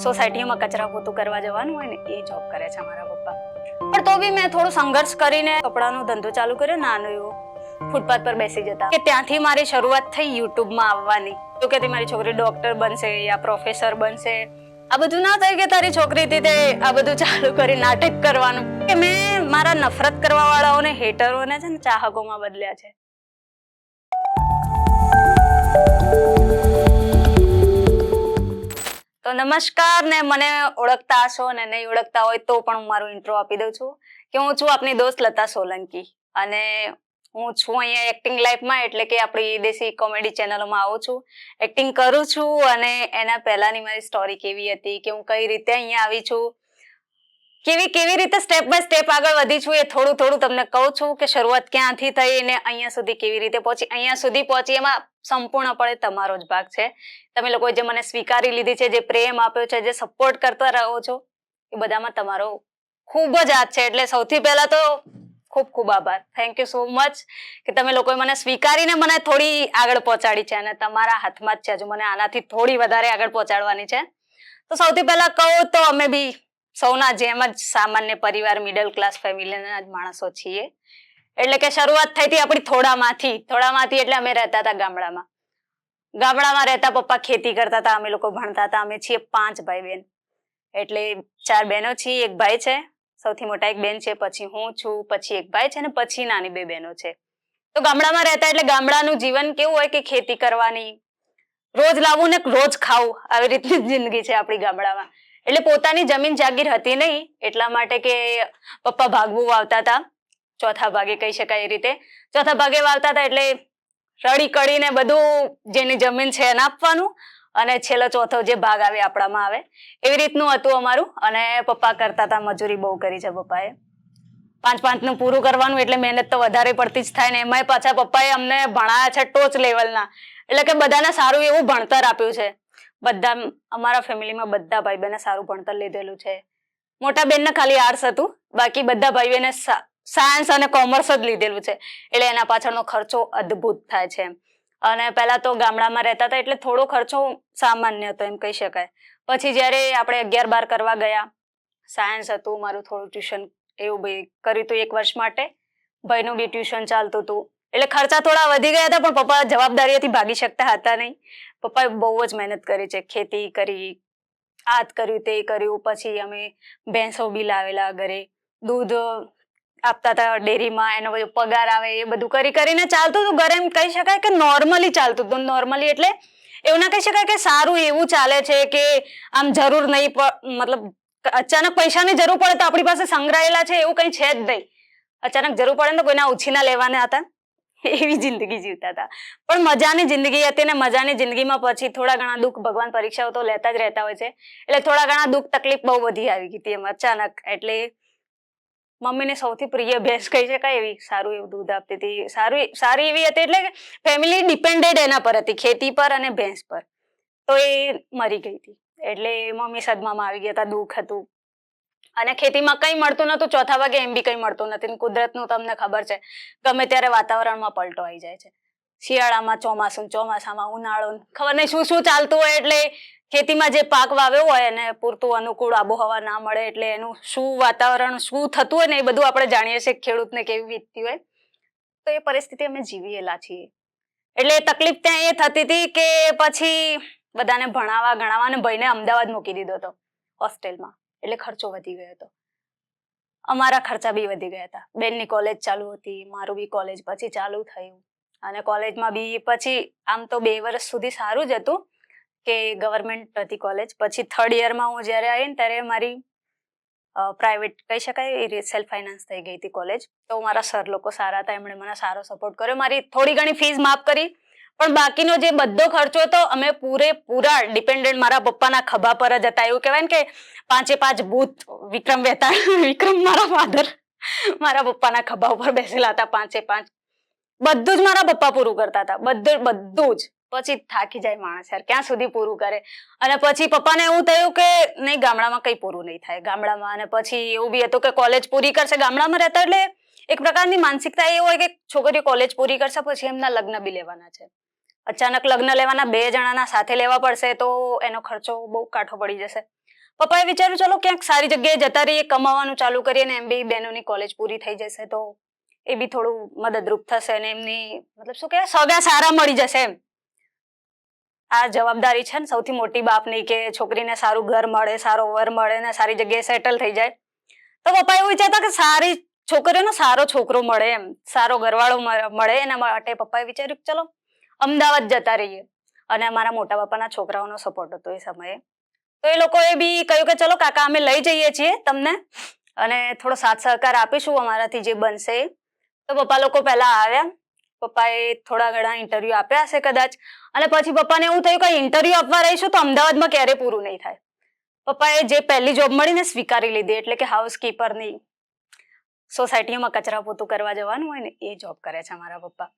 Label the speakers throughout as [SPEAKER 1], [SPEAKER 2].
[SPEAKER 1] સોસાયટીમાં કચરા પોતું કરવા જવાનું હોય ને એ જોબ કરે છે મારા પપ્પા. પણ તો બી મેં થોડું સંઘર્ષ કરીને કપડાનો ધંધો ચાલુ કર્યો, નાનો એવો, ફૂટપાથ પર બેસી જતા. કે ત્યાંથી મારી શરૂઆત થઈ યુટ્યુબમાં આવવાની. તો કે મારી છોકરી ડોક્ટર બનશે યા પ્રોફેસર બનશે. આ બધું ના થાય કે તારી છોકરીથી તે આ બધું ચાલુ કરી નાટક કરવાનું. કે મેં મારા નફરત કરવા વાળાઓને, હેટરોને છે ને ચાહકોમાં બદલ્યા છે. તો નમસ્કાર, ને મને ઓળખતા હશો ને નહીં ઓળખતા હોય તો પણ હું મારું ઇન્ટ્રો આપી દઉં છું કે હું છું આપની દોસ્ત લતા સોલંકી અને હું છું અહીંયા એક્ટિંગ લાઈફમાં, એટલે કે આપણી દેશી કોમેડી ચેનલોમાં આવું છું, એક્ટિંગ કરું છું. અને એના પહેલાની મારી સ્ટોરી કેવી હતી, કે હું કઈ રીતે અહીંયા આવી છું, કેવી રીતે સ્ટેપ બાય સ્ટેપ આગળ વધી છું, એ થોડું થોડું તમને કહું છું કે શરૂઆત ક્યાંથી થઈ ને અહીંયા સુધી કેવી રીતે પહોંચી. અહીંયા સુધી પહોંચી એમાં સંપૂર્ણપણે તમારો જ ભાગ છે. તમે લોકોએ જે મને સ્વીકારી લીધી છે, જે પ્રેમ આપ્યો છે, જે સપોર્ટ કરતા રહો છો, એ બધામાં તમારો ખૂબ જ હાથ છે. એટલે સૌથી પહેલા તો ખૂબ ખૂબ આભાર. થેન્ક યુ સો મચ કે તમે લોકોએ મને સ્વીકારીને મને થોડી આગળ પહોંચાડી છે, અને તમારા હાથમાં જ છે હજુ મને આનાથી થોડી વધારે આગળ પહોંચાડવાની છે. તો સૌથી પહેલા કહું તો અમે બી સૌના જેમ જ સામાન્ય પરિવાર, મિડલ ક્લાસ ફેમિલીના જ માણસો છીએ. એટલે કે શરૂઆત થઈ હતી આપણી થોડામાંથી એટલે અમે રહેતા હતા ગામડામાં રહેતા. પપ્પા ખેતી કરતા હતા, અમે લોકો ભણતા હતા. અમે છીએ 5 ભાઈ બહેન, એટલે 4 બહેનો છીએ, એક ભાઈ છે, સૌથી મોટા એક બેન છે, પછી હું છું, પછી એક ભાઈ છે ને પછી નાની 2 બહેનો છે. તો ગામડામાં રહેતા એટલે ગામડાનું જીવન કેવું હોય કે ખેતી કરવાની, રોજ લાવવું ને રોજ ખાવું, આવી રીતની જિંદગી છે આપણી ગામડામાં. એટલે પોતાની જમીન જાગીર હતી નહીં, એટલા માટે કે પપ્પા ભાગવું વાવતા હતા, ચોથા ભાગે કહી શકાય એ રીતે, ચોથા ભાગે વાવતા હતા. એટલે રડી કડીને બધું જેની જમીન છે એને આપવાનું, અને છેલ્લો ચોથો જે ભાગ આવે આપણામાં આવે, એવી રીતનું હતું અમારું. અને પપ્પા કરતા હતા, મજૂરી બહુ કરી છે પપ્પાએ. 5 નું પૂરું કરવાનું એટલે મહેનત તો વધારે પડતી જ થાય ને. એમાંય પાછા પપ્પાએ અમને ભણાયા છે ટોચ લેવલના, એટલે કે બધાને સારું એવું ભણતર આપ્યું છે. બધા અમારા ફેમિલીમાં બધા ભાઈ બહેને સારું ભણતર લીધેલું છે. મોટા બેનને ખાલી આર્ટ્સ હતું, બાકી બધા ભાઈ બહેને સાયન્સ અને કોમર્સ જ લીધેલું છે. એટલે એના પાછળનો ખર્ચો અદ્ભુત થાય છે. અને પહેલા તો ગામડામાં રહેતા હતા એટલે થોડો ખર્ચો સામાન્ય હતો એમ કહી શકાય. પછી જ્યારે આપણે 11-12 કરવા ગયા, સાયન્સ હતું મારું, થોડું ટ્યુશન એવું બી કર્યું હતું 1 વર્ષ માટે, ભાઈનું બી ટ્યુશન ચાલતું હતું. એટલે ખર્ચા થોડા વધી ગયા હતા, પણ પપ્પા જવાબદારીઓથી ભાગી શકતા હતા નહીં. પપ્પાએ બહુ જ મહેનત કરી છે, ખેતી કરી, આ કર્યું તે કર્યું. પછી અમે ભેંસો બી લાવેલા ઘરે, દૂધ આપતા હતા ડેરીમાં, એનો બધો પગાર આવે એ બધું કરીને ચાલતું હતું ઘરે. એમ કહી શકાય કે નોર્મલી ચાલતું હતું. નોર્મલી એટલે એવું ના કહી શકાય કે સારું એવું ચાલે છે કે આમ જરૂર નહીં, મતલબ અચાનક પૈસાની જરૂર પડે તો આપણી પાસે સંગ્રહાયેલા છે એવું કંઈ છે જ નહીં. અચાનક જરૂર પડે ને તો કોઈના ઉછીના લેવાના હતા, એવી જિંદગી જીવતા હતા. પણ મજાની જિંદગી હતી, ને મજાની જિંદગીમાં પછી થોડા ઘણા દુઃખ, ભગવાન પરીક્ષાઓ તો લેતા જ રહેતા હોય છે, એટલે થોડા ઘણા દુઃખ તકલીફ બહુ બધી આવી ગઈ હતી એમ અચાનક. એટલે મમ્મીને સૌથી પ્રિય ભેંસ કહી શકાય એવી, સારું એવું દૂધ આપતી હતી, સારી એવી હતી. એટલે ફેમિલી ડિપેન્ડેડ એના પર હતી, ખેતી પર અને ભેંસ પર. તો એ મરી ગઈ હતી, એટલે મમ્મી સદમામાં આવી ગયા હતા, દુઃખ હતું. અને ખેતીમાં કંઈ મળતું નતું, ચોથા ભાગે એમ બી કંઈ મળતું નથી. કુદરતનું તમને ખબર છે, ગમે ત્યારે વાતાવરણમાં પલટો આવી જાય છે. શિયાળામાં ચોમાસું, ચોમાસામાં ઉનાળો, ખબર નહીં શું શું ચાલતું હોય. એટલે ખેતીમાં જે પાક વાવ્યો હોય એને પૂરતું અનુકૂળ આબોહવા ના મળે, એટલે એનું શું વાતાવરણ શું થતું હોય ને એ બધું આપણે જાણીએ છીએ, ખેડૂતને કેવી વીતતી હોય. તો એ પરિસ્થિતિ અમે જીવીએલા છીએ. એટલે તકલીફ ત્યાં એ થતી હતી કે પછી બધાને ભણાવવા ગણાવવા, અને ભાઈને અમદાવાદ મૂકી દીધો હતો હોસ્ટેલમાં. એટલે ખર્ચો વધી ગયો હતો, અમારા ખર્ચા બી વધી ગયા હતા. બેનની કોલેજ ચાલુ હતી, મારું બી કોલેજ પછી ચાલુ થયું. અને કોલેજમાં બી પછી આમ તો 2 વર્ષ સુધી સારું જ હતું કે ગવર્મેન્ટ હતી કોલેજ. પછી 3rd યરમાં હું જ્યારે આવી ને ત્યારે મારી પ્રાઇવેટ કહી શકાય એ સેલ્ફ ફાઇનાન્સ થઈ ગઈ હતી કોલેજ. તો મારા સર લોકો સારા હતા, એમણે મને સારો સપોર્ટ કર્યો, મારી થોડી ઘણી ફીસ માફ કરી. પણ બાકીનો જે બધો ખર્ચો હતો અમે પૂરેપૂરા ડિપેન્ડન્ટ મારા પપ્પાના ખભા પર જ હતા. એવું કહેવાય ને કે 5 ભૂત વિક્રમ મહેતા, વિક્રમ મારા ફાધર મારા પપ્પાના ખભા ઉપર બેસેલા હતા 5. બધું જ મારા પપ્પા પૂરું કરતા હતા, બધું જ. પછી થાકી જાય માણસ યાર, ક્યાં સુધી પૂરું કરે. અને પછી પપ્પાને એવું થયું કે નહીં, ગામડામાં કંઈ પૂરું નહીં થાય ગામડામાં. અને પછી એવું બી હતું કે કોલેજ પૂરી કરશે ગામડામાં રહેતા, એટલે એક પ્રકારની માનસિકતા એ હોય કે છોકરીઓ કોલેજ પૂરી કરશે પછી એમના લગ્ન બી લેવાના છે. અચાનક લગ્ન લેવાના, 2 જણાના સાથે લેવા પડશે તો એનો ખર્ચો બહુ કાઠો પડી જશે. પપ્પાએ વિચાર્યું ચલો ક્યાંક સારી જગ્યાએ જતા રહીએ, કમાવાનું ચાલુ કરીએ ને એમ બી બહેનોની કોલેજ પૂરી થઈ જશે તો એ બી થોડું મદદરૂપ થશે અને એમની મતલબ શું કહેવાય સગા સારા મળી જશે એમ. આ જવાબદારી છે ને સૌથી મોટી બાપની કે છોકરીને સારું ઘર મળે, સારો વર મળે ને સારી જગ્યાએ સેટલ થઈ જાય. તો પપ્પા એવું વિચારતા કે સારી છોકરીઓનો સારો છોકરો મળે એમ, સારો ઘરવાળો મળે એના માટે પપ્પાએ વિચાર્યું ચલો અમદાવાદ જતા રહીએ. અને મારા મોટા બાપાના છોકરાઓનો સપોર્ટ હતો એ સમયે. તો એ લોકોએ બી કહ્યું કે ચલો કાકા અમે લઈ જઈએ છીએ તમને અને થોડો સાથ સહકાર આપીશું અમારાથી જે બનશે. તો પપ્પા લોકો પહેલા આવ્યા. પપ્પાએ થોડા ઘણા ઇન્ટરવ્યુ આપ્યા હશે કદાચ અને પછી પપ્પાને એવું થયું કે ઇન્ટરવ્યુ આપવા રહીશું તો અમદાવાદમાં ક્યારે પૂરું નહીં થાય. પપ્પાએ જે પહેલી જોબ મળીને સ્વીકારી લીધી, એટલે કે હાઉસકીપરની સોસાયટીમાં કચરા પોતું કરવા જવાનું હોય ને એ જોબ કરે છે મારા પપ્પા.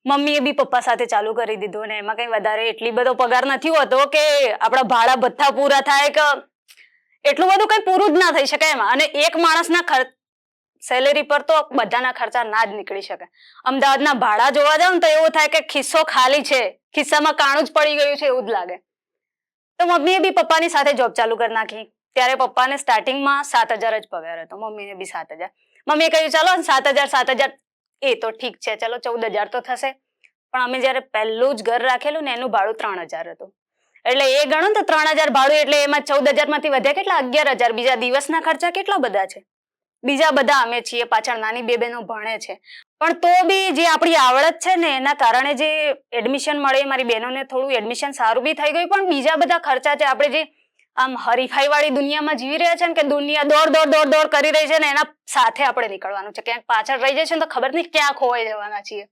[SPEAKER 1] મમ્મીએ બી પપ્પા સાથે ચાલુ કરી દીધું અને એમાં કઈ વધારે એટલી બધો પગાર નથી હોતો કે આપણા ભાડા ભથ્થા પૂરા થાય કે એટલું બધું કઈ પૂરું જ ના થઈ શકે એમાં. અને એક માણસના સેલેરી પર તો બધાના ખર્ચા ના જ નીકળી શકે. અમદાવાદના ભાડા જોવા જાવ ને તો એવું થાય કે ખિસ્સો ખાલી છે, ખિસ્સામાં કાણું જ પડી ગયું છે એવું જ લાગે. તો મમ્મીએ બી પપ્પાની સાથે જોબ ચાલુ કરી નાખી. ત્યારે પપ્પાને સ્ટાર્ટિંગમાં 7,000 જ પગાર હતો, મમ્મીને બી 7,000. મમ્મીએ કહ્યું ચાલો 7,000 એ તો ઠીક છે, ચલો 14,000 તો થશે. પણ અમે જયારે પહેલું જ ઘર રાખેલું ને એનું ભાડું 3,000 હતું. એટલે એ ગણો તો 3,000 ભાડું એટલે એમાં 14,000 માંથી વધ્યા કેટલા 11,000. બીજા દિવસના ખર્ચા કેટલા બધા છે. બીજા બધા અમે છીએ, પાછળ નાની બે બહેનો ભણે છે. પણ તો બી જે આપણી આવડત છે ને એના કારણે જે એડમિશન મળે, મારી બહેનોને થોડું એડમિશન સારું બી થઈ ગયું. પણ બીજા બધા ખર્ચા છે, આપણે જે આમ હરીફાઈ વાળી દુનિયામાં જીવી રહ્યા છે ને કે દુનિયા દોડ કરી રહી છે ને એના સાથે આપણે નીકળવાનું છે. ક્યાંક પાછળ રહી જશે ને તો ખબર નહીં ક્યાં ખોવાઈ જવાના છીએ.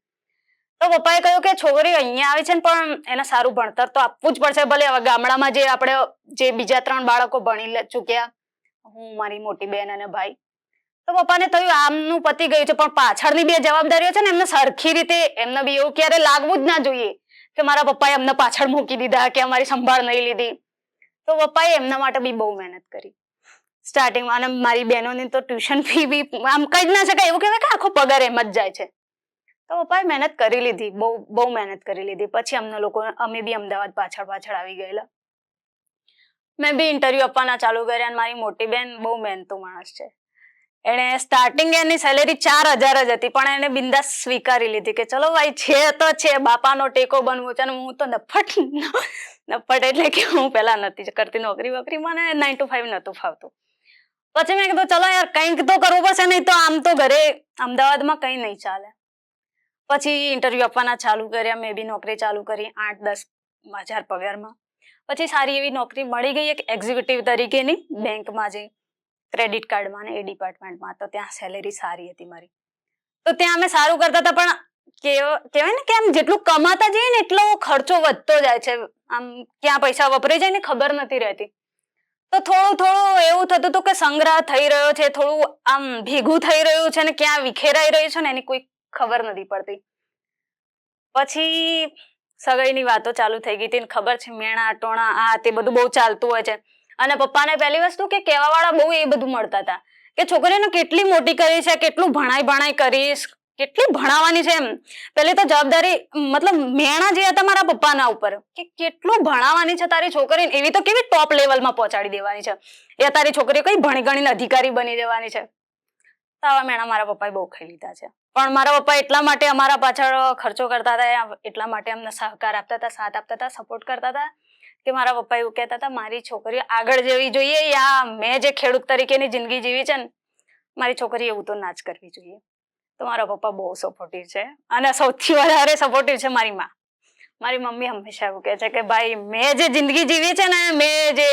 [SPEAKER 1] તો પપ્પાએ કહ્યું કે છોકરી અહીંયા આવી છે ને પણ એને સારું ભણતર તો આપવું જ પડશે. ભલે હવે ગામડામાં જે આપણે જે બીજા 3 બાળકો ભણી ચૂક્યા, હું, મારી મોટી બેન અને ભાઈ, તો પપ્પાને થયું આમનું પતી ગયું છે પણ પાછળની બે જવાબદારીઓ છે ને એમને સરખી રીતે એમને બી એવું ક્યારે લાગવું જ ના જોઈએ કે મારા પપ્પાએ અમને પાછળ મૂકી દીધા કે અમારી સંભાળ નહીં લીધી. તો પપ્પાએ એમના માટે બી બહુ મહેનત કરી સ્ટાર્ટિંગમાં. અને મારી બહેનોની તો ટ્યુશન ફી બી આમ કહી જ ના શકાય, એવું કહેવાય કે આખો પગાર એમ જ જાય છે. તો પપ્પાએ મહેનત કરી લીધી, બહુ મહેનત કરી લીધી. પછી અમે બી અમદાવાદ પાછળ આવી ગયેલા. મેં બી ઇન્ટરવ્યુ આપવાના ચાલુ કર્યા અને મારી મોટી બેન બહુ મહેનતુ માણસ છે. એને સ્ટાર્ટિંગ એની સેલેરી 4,000 જ હતી પણ એને બિંદાસ સ્વીકારી લીધી કે ચલો ભાઈ છે તો છે, બાપાનો ટેકો બનવું છે. અને હું તો નફટ એટલે કે હું પેલા નથી કરતી નોકરી વોકરી, મને 9 to 5 નતું ફાવતું. પછી મેં કીધું ચલો યાર કંઈક તો કરવું પડશે, નહીં તો આમ તો ઘરે અમદાવાદમાં કંઈ નહીં ચાલે. પછી ઇન્ટરવ્યુ આપવાના ચાલુ કર્યા, મેં બી નોકરી ચાલુ કરી 8-10,000 પગારમાં. પછી સારી એવી નોકરી મળી ગઈ એક એક્ઝિક્યુટિવ તરીકેની બેંકમાં, જે ક્રેડિટ કાર્ડમાં ને એ ડિપાર્ટમેન્ટમાં. તો ત્યાં સેલેરી સારી હતી મારી. તો ત્યાં અમે સારું કરતા હતા પણ કહેવાય ને કે આમ જેટલું કમાતા જઈએ ને એટલો ખર્ચો વધતો જાય છે. આમ ક્યાં પૈસા વપરાઈ જાય ને ખબર નથી રહેતી. તો થોડું એવું થતું હતું કે સંગ્રહ થઈ રહ્યો છે, થોડું આમ ભેગું થઈ રહ્યું છે ને ક્યાં વિખેરાઈ રહ્યું છે ને એની કોઈ ખબર નથી પડતી. પછી સગાઈની વાતો ચાલુ થઈ ગઈ હતી ને ખબર છે મેણા ટોણા આ તે બધું બહુ ચાલતું હોય છે. અને પપ્પાને પહેલી વસ્તુ કે કહેવા વાળા બહુ એ બધું મળતા હતા કે છોકરીને કેટલી મોટી કરી છે, કેટલું ભણાઈ કરીશ, કેટલી ભણાવવાની છે. એમ પહેલી તો જવાબદારી મતલબ મેણા જે હતા મારા પપ્પાના ઉપર કે કેટલું ભણાવવાની છે તારી છોકરીને, એવી તો કેવી ટોપ લેવલમાં પહોંચાડી દેવાની છે, એ તારી છોકરી કઈ ભણી ગણીને અધિકારી બની જવાની છે. તો આવા મેણા મારા પપ્પાએ બહુ ખાઈ લીધા છે. પણ મારા પપ્પા એટલા માટે અમારા પાછળ ખર્ચો કરતા હતા, એટલા માટે અમને સહકાર આપતા હતા, સાથ આપતા હતા, સપોર્ટ કરતા હતા કે મારા પપ્પા એવું કહેતા હતા મારી છોકરી આગળ જેવી જોઈએ, યા મેં જે ખેડૂત તરીકેની જિંદગી જીવી છે ને મારી છોકરી એવું તો ના જ કરવી જોઈએ. તો મારા પપ્પા બહુ સપોર્ટિવ છે અને સૌથી વધારે સપોર્ટિવ છે મારી માં. મારી મમ્મી હંમેશા એવું કહે છે કે ભાઈ મેં જે જિંદગી જીવી છે ને, મેં જે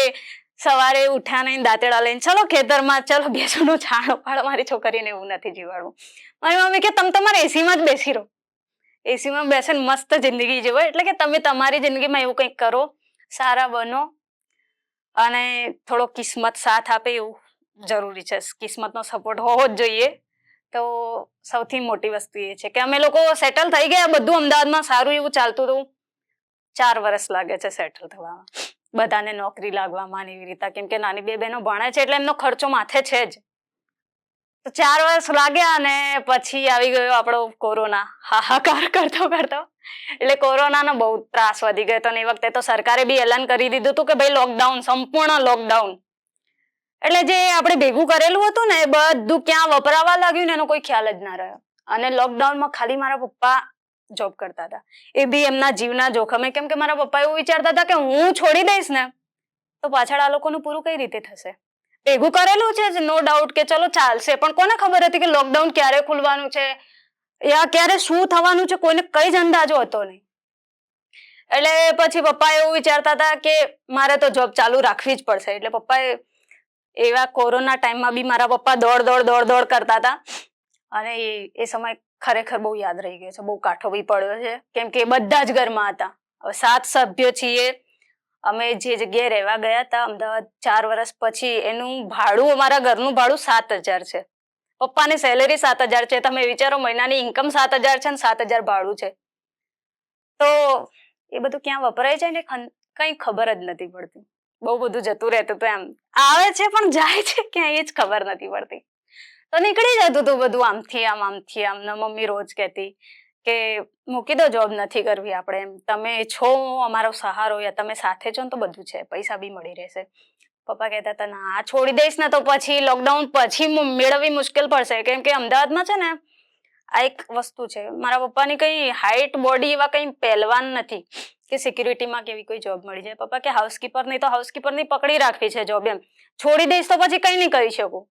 [SPEAKER 1] સવારે ઉઠ્યા નહીં દાંતેડા લઈને ચલો ખેતરમાં, ચલો બેસવાનું છાણ ઉપાડો, મારી છોકરીને એવું નથી જીવાડવું. મારી મમ્મી કે તમે તમારે એસીમાં જ બેસી રહો, એસીમાં બેસીને મસ્ત જિંદગી જીવો. એટલે કે તમે તમારી જિંદગીમાં એવું કંઈક કરો, સારા બનો અને થોડો કિસ્મત સાથ આપે એવું જરૂરી છે. કિસ્મતનો સપોર્ટ હોવો જ જોઈએ. તો સૌથી મોટી વસ્તુ એ છે કે અમે લોકો સેટલ થઈ ગયા, બધું અમદાવાદમાં સારું એવું ચાલતું હતું. 4 વર્ષ લાગે છે સેટલ થવામાં, બધાને નોકરી લાગવામાં એવી રીતે. કેમ કે નાની બે બહેનો ભણે છે એટલે એમનો ખર્ચો માથે છે જ. તો 4 વર્ષ લાગ્યા અને પછી આવી ગયો આપણો કોરોના, હાહાકાર કરતો. એટલે કોરોનાનો બહુ ત્રાસ વધી ગયો હતો. અને એ વખતે તો સરકારે બી એલાન કરી દીધું હતું કે ભાઈ લોકડાઉન, સંપૂર્ણ લોકડાઉન. એટલે જે આપણે ભેગું કરેલું હતું ને એ બધું ક્યાં વપરાવા લાગ્યું ને એનો કોઈ ખ્યાલ જ ના રહ્યો. અને લોકડાઉનમાં ખાલી મારા પપ્પા જોબ કરતા હતા, એ બી એમના જીવના જોખમે, કેમ કે મારા પપ્પા એવું વિચારતા હતા કે હું છોડી દઈશ ને તો પાછળ આ લોકોનું પૂરું કઈ રીતે થશે. ભેગું કરેલું છે નો ડાઉટ કે ચલો ચાલશે, પણ કોને ખબર હતી કે લોકડાઉન ક્યારે ખુલવાનું છે યા ક્યારે શું થવાનું છે, કોઈને કઈ જ અંદાજો હતો નહીં. એટલે પછી પપ્પા એવું વિચારતા હતા કે મારે તો જોબ ચાલુ રાખવી જ પડશે. એટલે પપ્પાએ એવા કોરોના ટાઈમમાં બી મારા પપ્પા દોડ કરતા હતા. અને એ સમય ખરેખર બહુ યાદ રહી ગયો છે, બહુ કાઠો બી પડ્યો છે, કેમ કે બધા જ ઘરમાં હતા. હવે 7 સભ્યો છીએ અમે. જે જગ્યાએ રહેવા ગયા હતા અમદાવાદ 4 વર્ષ પછી, એનું ભાડું, અમારા ઘરનું ભાડું 7,000 છે. પપ્પાની સેલેરી 7,000 છે. તમે વિચારો, મહિનાની ઇન્કમ 7,000 છે ને 7,000 ભાડું છે. તો એ બધું ક્યાં વપરાય છે ને કઈ ખબર જ નથી પડતી. બહુ બધું જતું રહેતું હતું, એમ આવે છે પણ જાય છે ક્યાં એ જ ખબર નથી પડતી. તો નીકળી જતું હતું બધું આમથી આમ આમથી આમ. મમ્મી રોજ કહેતી કે મૂકી દો જોબ, નથી કરવી આપણે, એમ તમે છો અમારો સહારો, યા તમે સાથે છો ને તો બધું છે, પૈસા બી મળી રહેશે. પપ્પા કહેતા હતા ના, આ છોડી દઈશ ને તો પછી લોકડાઉન પછી મેળવવી મુશ્કેલ પડશે, કેમ કે અમદાવાદમાં છે ને આ એક વસ્તુ છે, મારા પપ્પાની કઈ હાઈટ બોડી એવા કઈ પહેલવાન નથી કે સિક્યુરિટીમાં કેવી કોઈ જોબ મળી જાય. પપ્પા કે હાઉસકીપર નહીં તો હાઉસકીપરની પકડી રાખવી છે જોબ, એમ છોડી દઈશ તો પછી કઈ નહીં કરી શકું.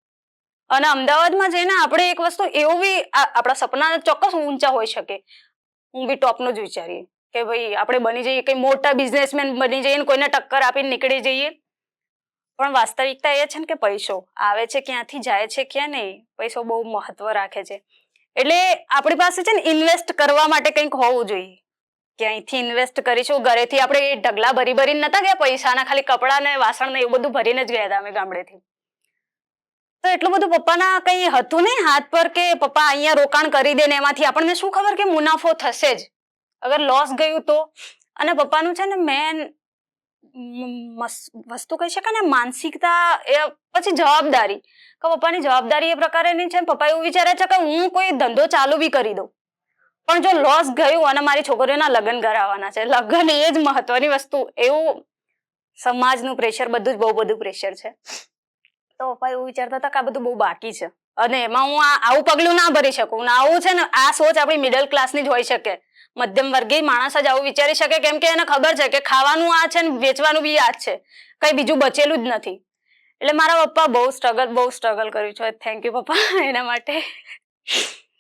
[SPEAKER 1] અને અમદાવાદમાં જઈને આપણે એક વસ્તુ એવું બી, આપણા સપના ચોક્કસ ઊંચા હોઈ શકે, હું બી ટોપનું જ વિચારીએ કે ભાઈ આપણે બની જઈએ કઈ મોટા બિઝનેસમેન બની જઈએ, કોઈને ટક્કર આપીને નીકળી જઈએ. પણ વાસ્તવિકતા એ છે ને કે પૈસો આવે છે ક્યાંથી, જાય છે ક્યાં નહીં, પૈસો બહુ મહત્વ રાખે છે. એટલે આપણી પાસે છે ને ઇન્વેસ્ટ કરવા માટે કંઈક હોવું જોઈએ કે અહીંથી ઇન્વેસ્ટ કરીશું. ઘરેથી આપણે ઢગલા ભરીને નતા ગયા પૈસાના, ખાલી કપડાં ને વાસણ ને એવું બધું ભરીને જ ગયા હતા અમે ગામડેથી. તો એટલું બધું પપ્પાના કઈ હતું નહીં હાથ પર કે પપ્પા અહીંયા રોકાણ કરી દે ને એમાંથી આપણને શું ખબર કે મુનાફો થશે જ, અગર લોસ ગયું તો. અને પપ્પાનું છે ને મેન વસ્તુ કહી શકાય ને માનસિકતા, એ પછી જવાબદારી, કે પપ્પાની જવાબદારી એ પ્રકારેની છે. પપ્પા એવું વિચારે છે કે હું કોઈ ધંધો ચાલુ બી કરી દઉં, પણ જો લોસ ગયું અને મારી છોકરીઓના લગ્ન કરાવવાના છે, લગ્ન એ જ મહત્વની વસ્તુ, એવું સમાજનું પ્રેશર, બધું જ બહુ બધું પ્રેશર છે. તો પપ્પા એવું વિચારતા હતા કે આ બધું બહુ બાકી છે અને એમાં હું આવું પગલું ના ભરી શકું. આવું છે ને, આ સોચ આપણી મિડલ ક્લાસની જ હોઈ શકે, મધ્યમ વર્ગીય માણસ જ આવું વિચારી શકે, કેમ કે એને ખબર છે કે ખાવાનું આ છે ને વેચવાનું બી આ જ છે, કઈ બીજું બચેલું જ નથી. એટલે મારા પપ્પા બહુ સ્ટ્રગલ કર્યું છે. થેન્ક યુ પપ્પા એના માટે.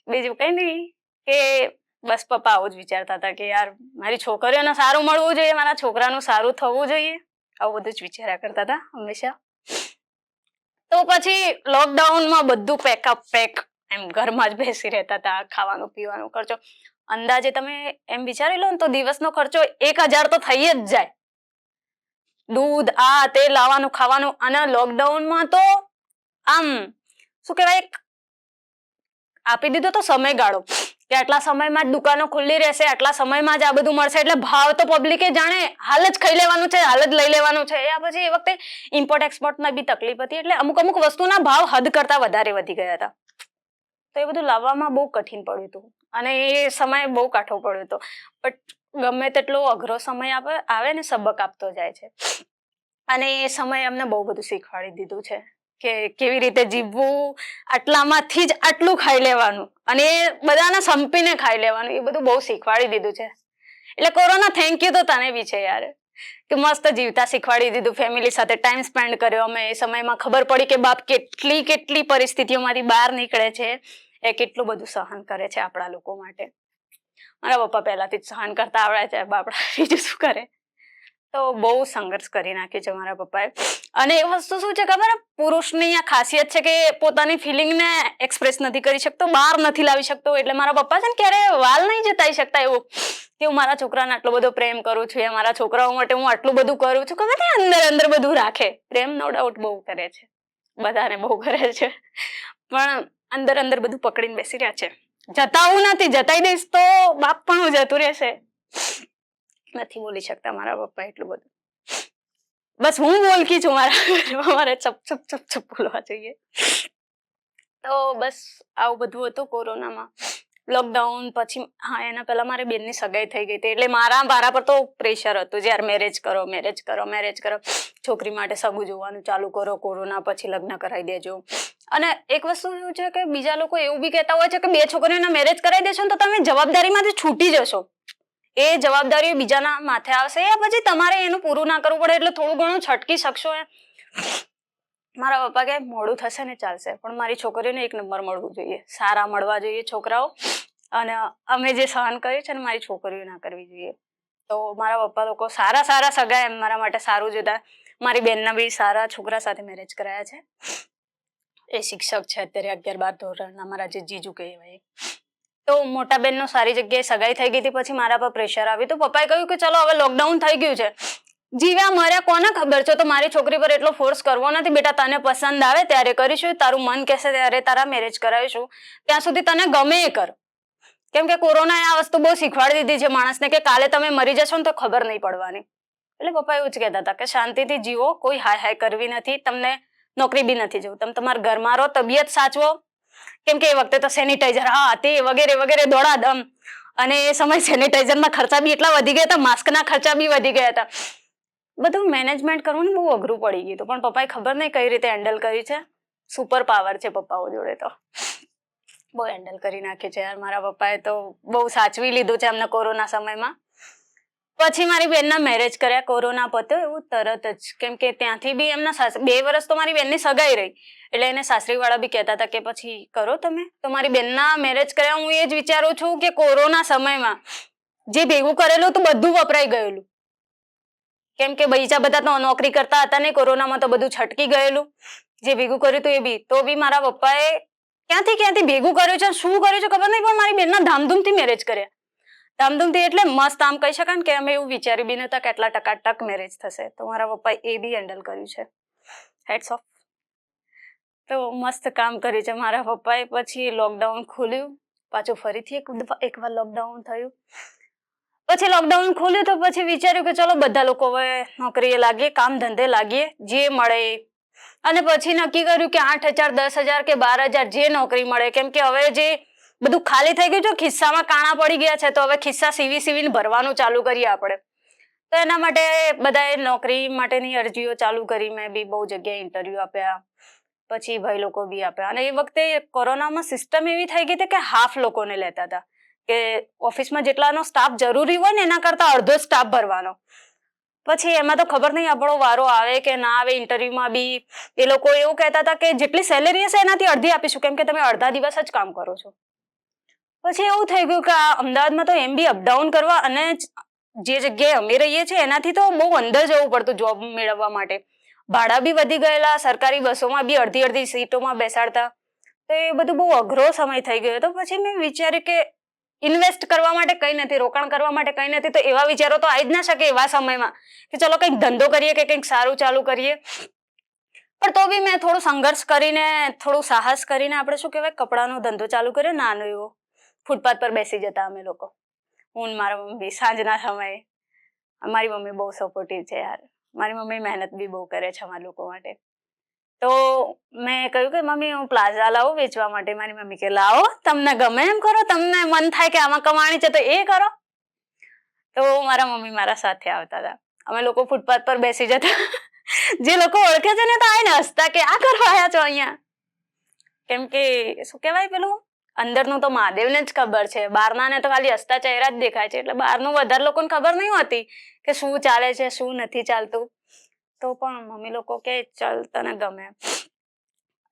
[SPEAKER 1] બીજું કઈ નહીં, કે બસ પપ્પા આવું જ વિચારતા હતા કે યાર મારી છોકરીઓને સારું મળવું જોઈએ, મારા છોકરાનું સારું થવું જોઈએ, આવું બધું જ વિચાર્યા કરતા હતા હંમેશા. તો પછી લોકડાઉનમાં બધું પેક એમ ઘરમાં જ બેસી રહેતા હતા. ખાવાનું પીવાનો ખર્ચો અંદાજે તમે એમ વિચારી લો ને તો દિવસનો ખર્ચો 1,000 તો થઈ જ જાય. દૂધ, આ તે લાવવાનું ખાવાનું. અને લોકડાઉનમાં તો આમ શું કહેવાય, આપી દીધો તો સમયગાળો કે આટલા સમયમાં જ દુકાનો ખુલ્લી રહેશે, આટલા સમયમાં જ આ બધું મળશે, એટલે ભાવ તો પબ્લિકે જાણે હાલ જ ખાઈ લેવાનું છે, હાલ જ લઈ લેવાનું છે. આ પછી એ વખતે ઇમ્પોર્ટ એક્સપોર્ટમાં બી તકલીફ હતી, એટલે અમુક વસ્તુના ભાવ હદ કરતા વધારે વધી ગયા હતા. તો એ બધું લાવવામાં બહુ કઠિન પડ્યું હતું અને એ સમય બહુ કાઠો પડ્યો હતો. બટ ગમે તેટલો અઘરો સમય આવે ને, સબક આપતો જાય છે. અને એ સમય અમને બહુ બધું શીખવાડી દીધું છે કે કેવી રીતે જીવવું, આટલામાંથી જ આટલું ખાઈ લેવાનું અને એ બધાને સંપીને ખાઈ લેવાનું, એ બધું બહુ શીખવાડી દીધું છે. એટલે કોરોના થેન્ક યુ તો તને બી છે યાર, કે મસ્ત જીવતા શીખવાડી દીધું. ફેમિલી સાથે ટાઈમ સ્પેન્ડ કર્યો અમે. એ સમયમાં ખબર પડી કે બાપ કેટલી પરિસ્થિતિઓમાંથી બહાર નીકળે છે, એ કેટલું બધું સહન કરે છે આપણા લોકો માટે. મારા પપ્પા પહેલાથી જ સહન કરતા આવડે છે, બાપડા બીજું શું કરે. તો બહુ સંઘર્ષ કરી નાખ્યું છે મારા પપ્પાએ. અને એ વસ્તુ શું છે ખબર, પુરુષની આ ખાસિયત છે કે પોતાની ફિલિંગને એક્સપ્રેસ નથી કરી શકતો, બહાર નથી લાવી શકતો. એટલે મારા પપ્પા છે ને ક્યારે વાલ નહીં જતાઈ શકતા એવું કે હું મારા છોકરાને આટલો બધો પ્રેમ કરું છું, મારા છોકરાઓ માટે હું આટલું બધું કરું છું. ખબર ને અંદર બધું રાખે. પ્રેમ નો ડાઉટ બહુ કરે છે, બધાને બહુ કરે છે, પણ અંદર બધું પકડીને બેસી રહ્યા છે. જતાવું નથી, જતાઈ દઈશ તો બાપ પણ જતું રહેશે. નથી બોલી શકતા મારા પપ્પા એટલું બધું. બસ હું બોલકી છું મારા ઘરમાં, મારે ચપ બોલવા જોઈએ. તો બસ આવું બધું હતું કોરોનામાં. લોકડાઉન પછી એના પહેલા મારી બેનની સગાઈ થઈ ગઈ હતી, એટલે મારા પર તો પ્રેશર હતું યાર, મેરેજ કરો, છોકરી માટે સગું જોવાનું ચાલુ કરો, કોરોના પછી લગ્ન કરાવી દેજો. અને એક વસ્તુ એવું છે કે બીજા લોકો એવું બી કહેતા હોય છે કે 2 છોકરીઓના મેરેજ કરાવી દેશો ને તો તમે જવાબદારીમાંથી છૂટી જશો, એ જવાબદારી બીજાના માથે આવશે, પછી તમારે એનું પૂરું ના કરવું પડે, એટલે થોડું ઘણું છટકી શકશો. મારા પપ્પા કે મોડું થશે ને ચાલશે, પણ મારી છોકરીઓને 1 નંબર મળવું જોઈએ, સારા મળવા જોઈએ છોકરાઓ, અને અમે જે સહન કર્યું છે ને મારી છોકરીઓ ના કરવી જોઈએ. તો મારા પપ્પા લોકો સારા સગા એમ મારા માટે સારું જોતા. મારી બેનના બી સારા છોકરા સાથે મેરેજ કરાયા છે, એ શિક્ષક છે અત્યારે 11-12 ધોરણના, મારા જે જીજુ કહેવાય. તો મોટા બેનનો સારી જગ્યાએ સગાઈ થઈ ગઈ હતી, પછી મારા પર પ્રેશર આવ્યું, તો પપ્પાએ કહ્યું કે ચલો હવે લોકડાઉન થઈ ગયું છે, જીવ્યા મર્યા કોને ખબર છે, તો મારી છોકરી પર એટલો ફોર્સ કરવો નથી બેટા, તને પસંદ આવે ત્યારે કરીશું, તારું મન કહેશે ત્યારે તારા મેરેજ કરાવીશું, ત્યાં સુધી તને ગમે એ કર. કેમ કે કોરોનાએ આ વસ્તુ બહુ શીખવાડી દીધી છે માણસને કે કાલે તમે મરી જશો ને તો ખબર નહીં પડવાની. એટલે પપ્પા એવું જ કહેતા હતા કે શાંતિથી જીવો, કોઈ હાય કરવી નથી, તમને નોકરી બી નથી જવું, તમે તમારા ઘરમાં રહો, તબિયત સાચવો. કેમ કે એ વખતે તો સેનિટાઈઝર તે વગેરે દોડાદમ, અને એ સમય સેનિટાઈઝરના ખર્ચા બી એટલા વધી ગયા હતા, માસ્કના ખર્ચા બી વધી ગયા હતા, બધું મેનેજમેન્ટ કરવું બહુ અઘરું પડી ગયું હતું. પણ પપ્પાએ ખબર નહીં કઈ રીતે હેન્ડલ કરી છે, સુપર પાવર છે પપ્પાઓ જોડે, તો બહુ હેન્ડલ કરી નાખ્યું છે યાર. મારા પપ્પાએ તો બહુ સાચવી લીધું છે અમને કોરોના સમયમાં. પછી મારી બેનના મેરેજ કર્યા, કોરોના પત્યો એવું તરત જ, કેમ કે ત્યાંથી બી એમના 2 વર્ષ તો મારી બેનની સગાઈ રહી, એટલે એને સાસરીવાળા બી કહેતા હતા કે પછી કરો તમે. તો મારી બેનના મેરેજ કર્યા, હું એ જ વિચારું છું કે કોરોના સમયમાં જે ભેગું કરેલું તો બધું વપરાઈ ગયેલું, કેમ કે બીજા બધા તો નોકરી કરતા હતા ને, કોરોનામાં તો બધું છટકી ગયેલું, જે ભેગું કર્યું હતું એ બી. તો બી મારા પપ્પાએ ક્યાંથી ભેગું કર્યું છે, શું કર્યું છે ખબર નહીં, પણ મારી બેનના ધામધૂમથી મેરેજ કર્યા. ધામધૂમથી એટલે મસ્ત, આમ કહી શકાય ને કે અમે એવું વિચારી બી નતા કે આટલા ટકાટક મેરેજ થશે. તો મારા પપ્પાએ એ બી હેન્ડલ કર્યું છે, હેડ્સ ઓફ. તો મસ્ત કામ કર્યું છે મારા પપ્પાએ. પછી લોકડાઉન ખુલ્યું, પાછું ફરીથી એકવાર લોકડાઉન થયું. પછી લોકડાઉન ખુલ્યું તો પછી વિચાર્યું કે ચલો બધા લોકો હવે નોકરીએ લાગીએ, કામ ધંધે લાગીએ, જે મળે. અને પછી નક્કી કર્યું કે 8,000, 10,000 કે 12,000 જે નોકરી મળે, કેમ કે હવે જે બધું ખાલી થઈ ગયું છે, ખિસ્સામાં કાણા પડી ગયા છે, તો હવે ખિસ્સા સીવીને ભરવાનું ચાલુ કરીએ આપણે. તો એના માટે બધાએ નોકરી માટેની અરજીઓ ચાલુ કરી, મેં બી બહુ જગ્યાએ ઇન્ટરવ્યુ આપ્યા, પછી ભાઈ લોકો બી આપ્યા. અને એ વખતે કોરોનામાં સિસ્ટમ એવી થઈ ગઈ હતી કે હાફ લોકોને લેતા હતા, કે ઓફિસમાં જેટલાનો સ્ટાફ જરૂરી હોય ને એના કરતા અડધો સ્ટાફ ભરવાનો. પછી એમાં તો ખબર નહીં આપણો વારો આવે કે ના આવે. ઇન્ટરવ્યુમાં બી એ લોકો એવું કહેતા હતા કે જેટલી સેલેરી હશે એનાથી અડધી આપીશું, કેમ કે તમે અડધા દિવસ જ કામ કરો છો. પછી એવું થઈ ગયું કે અમદાવાદમાં તો એમ બી અપડાઉન કરવા, અને જે જગ્યાએ અમે રહીએ છીએ એનાથી તો બહુ અંદર જવું પડતું જોબ મેળવવા માટે. ભાડા બી વધી ગયેલા, સરકારી બસોમાં બી અડધી સીટોમાં બેસાડતા, તો એ બધું બહુ અઘરો સમય થઈ ગયો. તો પછી મેં વિચાર્યું કે ઇન્વેસ્ટ કરવા માટે કંઈ નથી, રોકાણ કરવા માટે કંઈ નથી, તો એવા વિચારો તો આવી જ ના શકે એવા સમયમાં કે ચલો કંઈક ધંધો કરીએ કે કંઈક સારું ચાલુ કરીએ. પણ તો બી મેં થોડું સંઘર્ષ કરીને, થોડું સાહસ કરીને, આપણે શું કહેવાય, કપડાનો ધંધો ચાલુ કર્યો નાનો એવો. ફૂટપાથ પર બેસી જતા અમે લોકો, હું મારા મમ્મી, સાંજના સમયે. મારી મમ્મી બહુ સપોર્ટિવ છે યાર, મારી મમ્મી મહેનત બી બહુ કરે છે અમારા લોકો માટે. તો મેં કહ્યું કે મમ્મી હું પ્લાઝા લાવું વેચવા માટે. મારી મમ્મી કે લાવો, તમને ગમે એમ કરો, તમને મન થાય કે આમાં કમાણી છે તો એ કરો. તો મારા મમ્મી મારા સાથે આવતા હતા, અમે લોકો ફૂટપાથ પર બેસી જતા. જે લોકો ઓળખે છે ને તો આવીને હસતા કે આ કરવા આવ્યા છો અહીંયા. કેમ કે શું કહેવાય, પેલું અંદરનું તો મહાદેવને જ ખબર છે, બહારનાને તો ખાલી હસતા ચહેરા જ દેખાય છે, એટલે બહારનું વધારે લોકોને ખબર નહીં હોતી કે શું ચાલે છે, શું નથી ચાલતું. તો પણ મમ્મી લોકો કે ચાલ તને ગમે.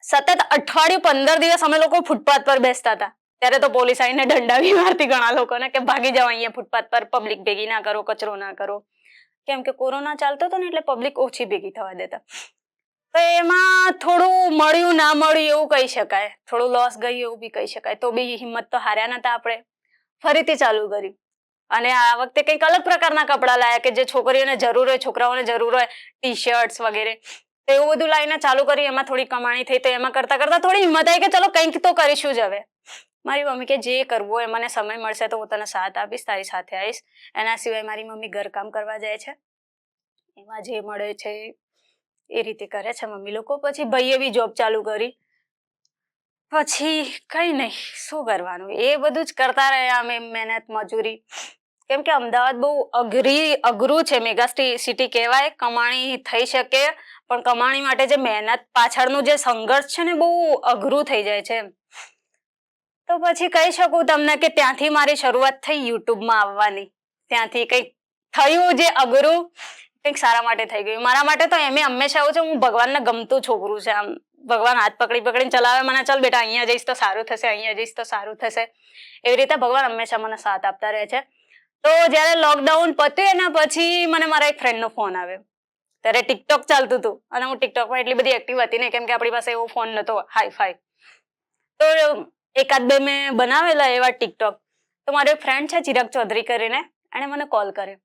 [SPEAKER 1] સતત અઠવાડિયું 15 દિવસ અમે લોકો ફૂટપાથ પર બેસતા હતા. ત્યારે તો પોલીસ આવીને દંડા બી મારતી ઘણા લોકોને કે ભાગી જાઓ અહીંયા ફૂટપાથ પર, પબ્લિક ભેગી ના કરો, કચરો ના કરો. કેમ કે કોરોના ચાલતો હતો ને એટલે પબ્લિક ઓછી ભેગી થવા દેતા. તો એમાં થોડું મળ્યું ના મળ્યું એવું કહી શકાય, થોડું લોસ ગયું એવું બી કહી શકાય. તો બી હિંમત તો હાર્યા નતા આપણે, ફરીથી ચાલુ કર્યું. અને આ વખતે કંઈક અલગ પ્રકારના કપડાં લાયા કે જે છોકરીઓને જરૂર હોય, છોકરાઓને જરૂર હોય, ટી શર્ટ્સ વગેરે. તો એવું બધું લાવીને ચાલુ કરી, એમાં થોડી કમાણી થઈ. તો એમાં કરતા થોડી હિંમત આવી કે ચલો કંઈક તો કરીશું જ હવે. મારી મમ્મી કે જે કરવું હોય, મને સમય મળશે તો હું તને સાથ આપીશ, તારી સાથે આવીશ. એના સિવાય મારી મમ્મી ઘરકામ કરવા જાય છે, એમાં જે મળે છે એ રીતે કરે છે મમ્મી લોકો. પછી ભાઈએ બી જોબ ચાલુ કરી. પછી કઈ નહીં, શું કરવાનું, એ બધું જ કરતા રહ્યા અમે, મહેનત મજૂરી. કેમ કે અમદાવાદ બહુ અઘરું છે, મેગા સિટી કહેવાય, કમાણી થઈ શકે પણ કમાણી માટે જે મહેનત પાછળનું જે સંઘર્ષ છે ને બહુ અઘરું થઈ જાય છે. તો પછી કહી શકું તમને કે ત્યાંથી મારી શરૂઆત થઈ યુટ્યુબમાં આવવાની. ત્યાંથી કંઈક થયું જે અઘરું કંઈક સારા માટે થઈ ગયું. મારા માટે તો એમ હંમેશા એવું છે, હું ભગવાનને ગમતું છોકરું છે. આમ ભગવાન હાથ પકડીને ચલાવે મને, ચાલ બેટા અહીંયા જઈશ તો સારું થશે, અહીંયા જઈશ તો સારું થશે, એવી રીતે ભગવાન હંમેશા મને સાથ આપતા રહે છે. તો જયારે લોકડાઉન પત્યું એના પછી મને મારા એક ફ્રેન્ડનો ફોન આવ્યો. ત્યારે ટિકટોક ચાલતું હતું અને હું ટિકટોકમાં એટલી બધી એક્ટિવ હતી ને, કેમ કે આપણી પાસે એવો ફોન નતો હાઈ-ફાઈ. તો એકાદ બે મેં બનાવેલા એવા ટિકટોક. તો મારો એક ફ્રેન્ડ છે ચિરાગ ચૌધરી કરીને, એને મને કોલ કર્યો.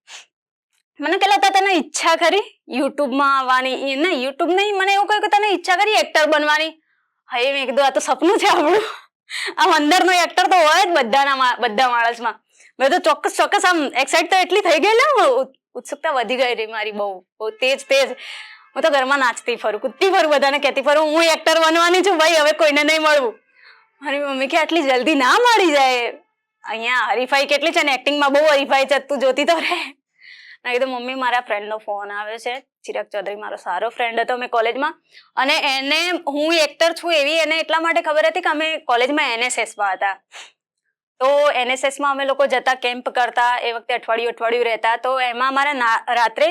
[SPEAKER 1] મને કહેલા તને ઈચ્છા ખરી યુટ્યુબમાં આવવાની? ના યુટ્યુબ નહીં, મને એવું કહ્યું કે તને ઈચ્છા ખરી એક્ટર બનવાની? હા, મેં કીધું આ તો સપનું છે આપણું. આમ અંદરનો એક્ટર તો હોય જ બધા માણસમાં. મેં તો ચોક્કસ આમ એક્સાઇટ તો એટલી થઈ ગયેલી, ઉત્સુકતા વધી ગઈ રહી મારી, બહુ તેજ. હું તો ઘરમાં નાચતી ફરું, કૂદતી ફરું, બધાને કહેતી ફરું હું એક્ટર બનવાની છું ભાઈ, હવે કોઈને નહીં મળવું. મારી મમ્મી કે આટલી જલ્દી ના મળી જાય, અહીંયા હરીફાઈ કેટલી છે ને, એક્ટિંગમાં બહુ હરીફાઈ છે, તું જોતી તો રહે. મેં કીધું મમ્મી મારા ફ્રેન્ડનો ફોન આવે છે, ચિરાગ ચૌધરી મારો સારો ફ્રેન્ડ હતો મેં કોલેજમાં, અને એને હું એક્ટર છું એવી એને એટલા માટે ખબર હતી કે અમે કોલેજમાં એનએસએસમાં હતા. તો એનએસએસમાં અમે લોકો જતા, કેમ્પ કરતા, એ વખતે અઠવાડિયું રહેતા. તો એમાં અમારે રાત્રે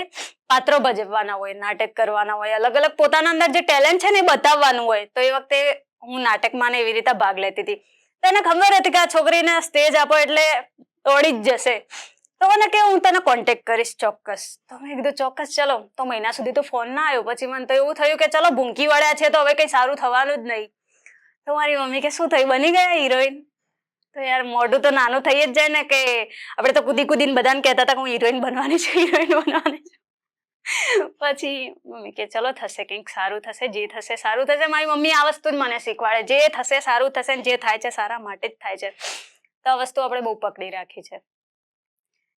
[SPEAKER 1] પાત્રો ભજવવાના હોય, નાટક કરવાના હોય, અલગ અલગ પોતાના અંદર જે ટેલેન્ટ છે ને એ બતાવવાનું હોય. તો એ વખતે હું નાટકમાં ને એવી રીતે ભાગ લેતી હતી. તો એને ખબર હતી કે આ છોકરીને સ્ટેજ આપો એટલે દોડી જ જશે. તો મને કે હું તને કોન્ટેક્ટ કરીશ ચોક્કસ. તો મેં કીધું ચોક્કસ ચલો. તો મહિના સુધી તો ફોન ના આવ્યો. પછી મને તો એવું થયું કે ચલો ભૂંકી વળ્યા છે તો હવે કઈ સારું થવાનું જ નહીં. તો મારી મમ્મી કે શું થયું, બની ગયા હિરોઈન? તો યાર મોઢું તો નાનું થઈ જ જાય ને, કે આપણે તો કૂદીને બધાને કહેતા હતા કે હું હિરોઈન બનવાની છું. પછી મમ્મી કે ચલો થશે, કંઈક સારું થશે, જે થશે સારું થશે. મારી મમ્મી આ વસ્તુ જ મને શીખવાડે, જે થશે સારું થશે, જે થાય છે સારા માટે જ થાય છે. તો આ વસ્તુ આપણે બહુ પકડી રાખી છે.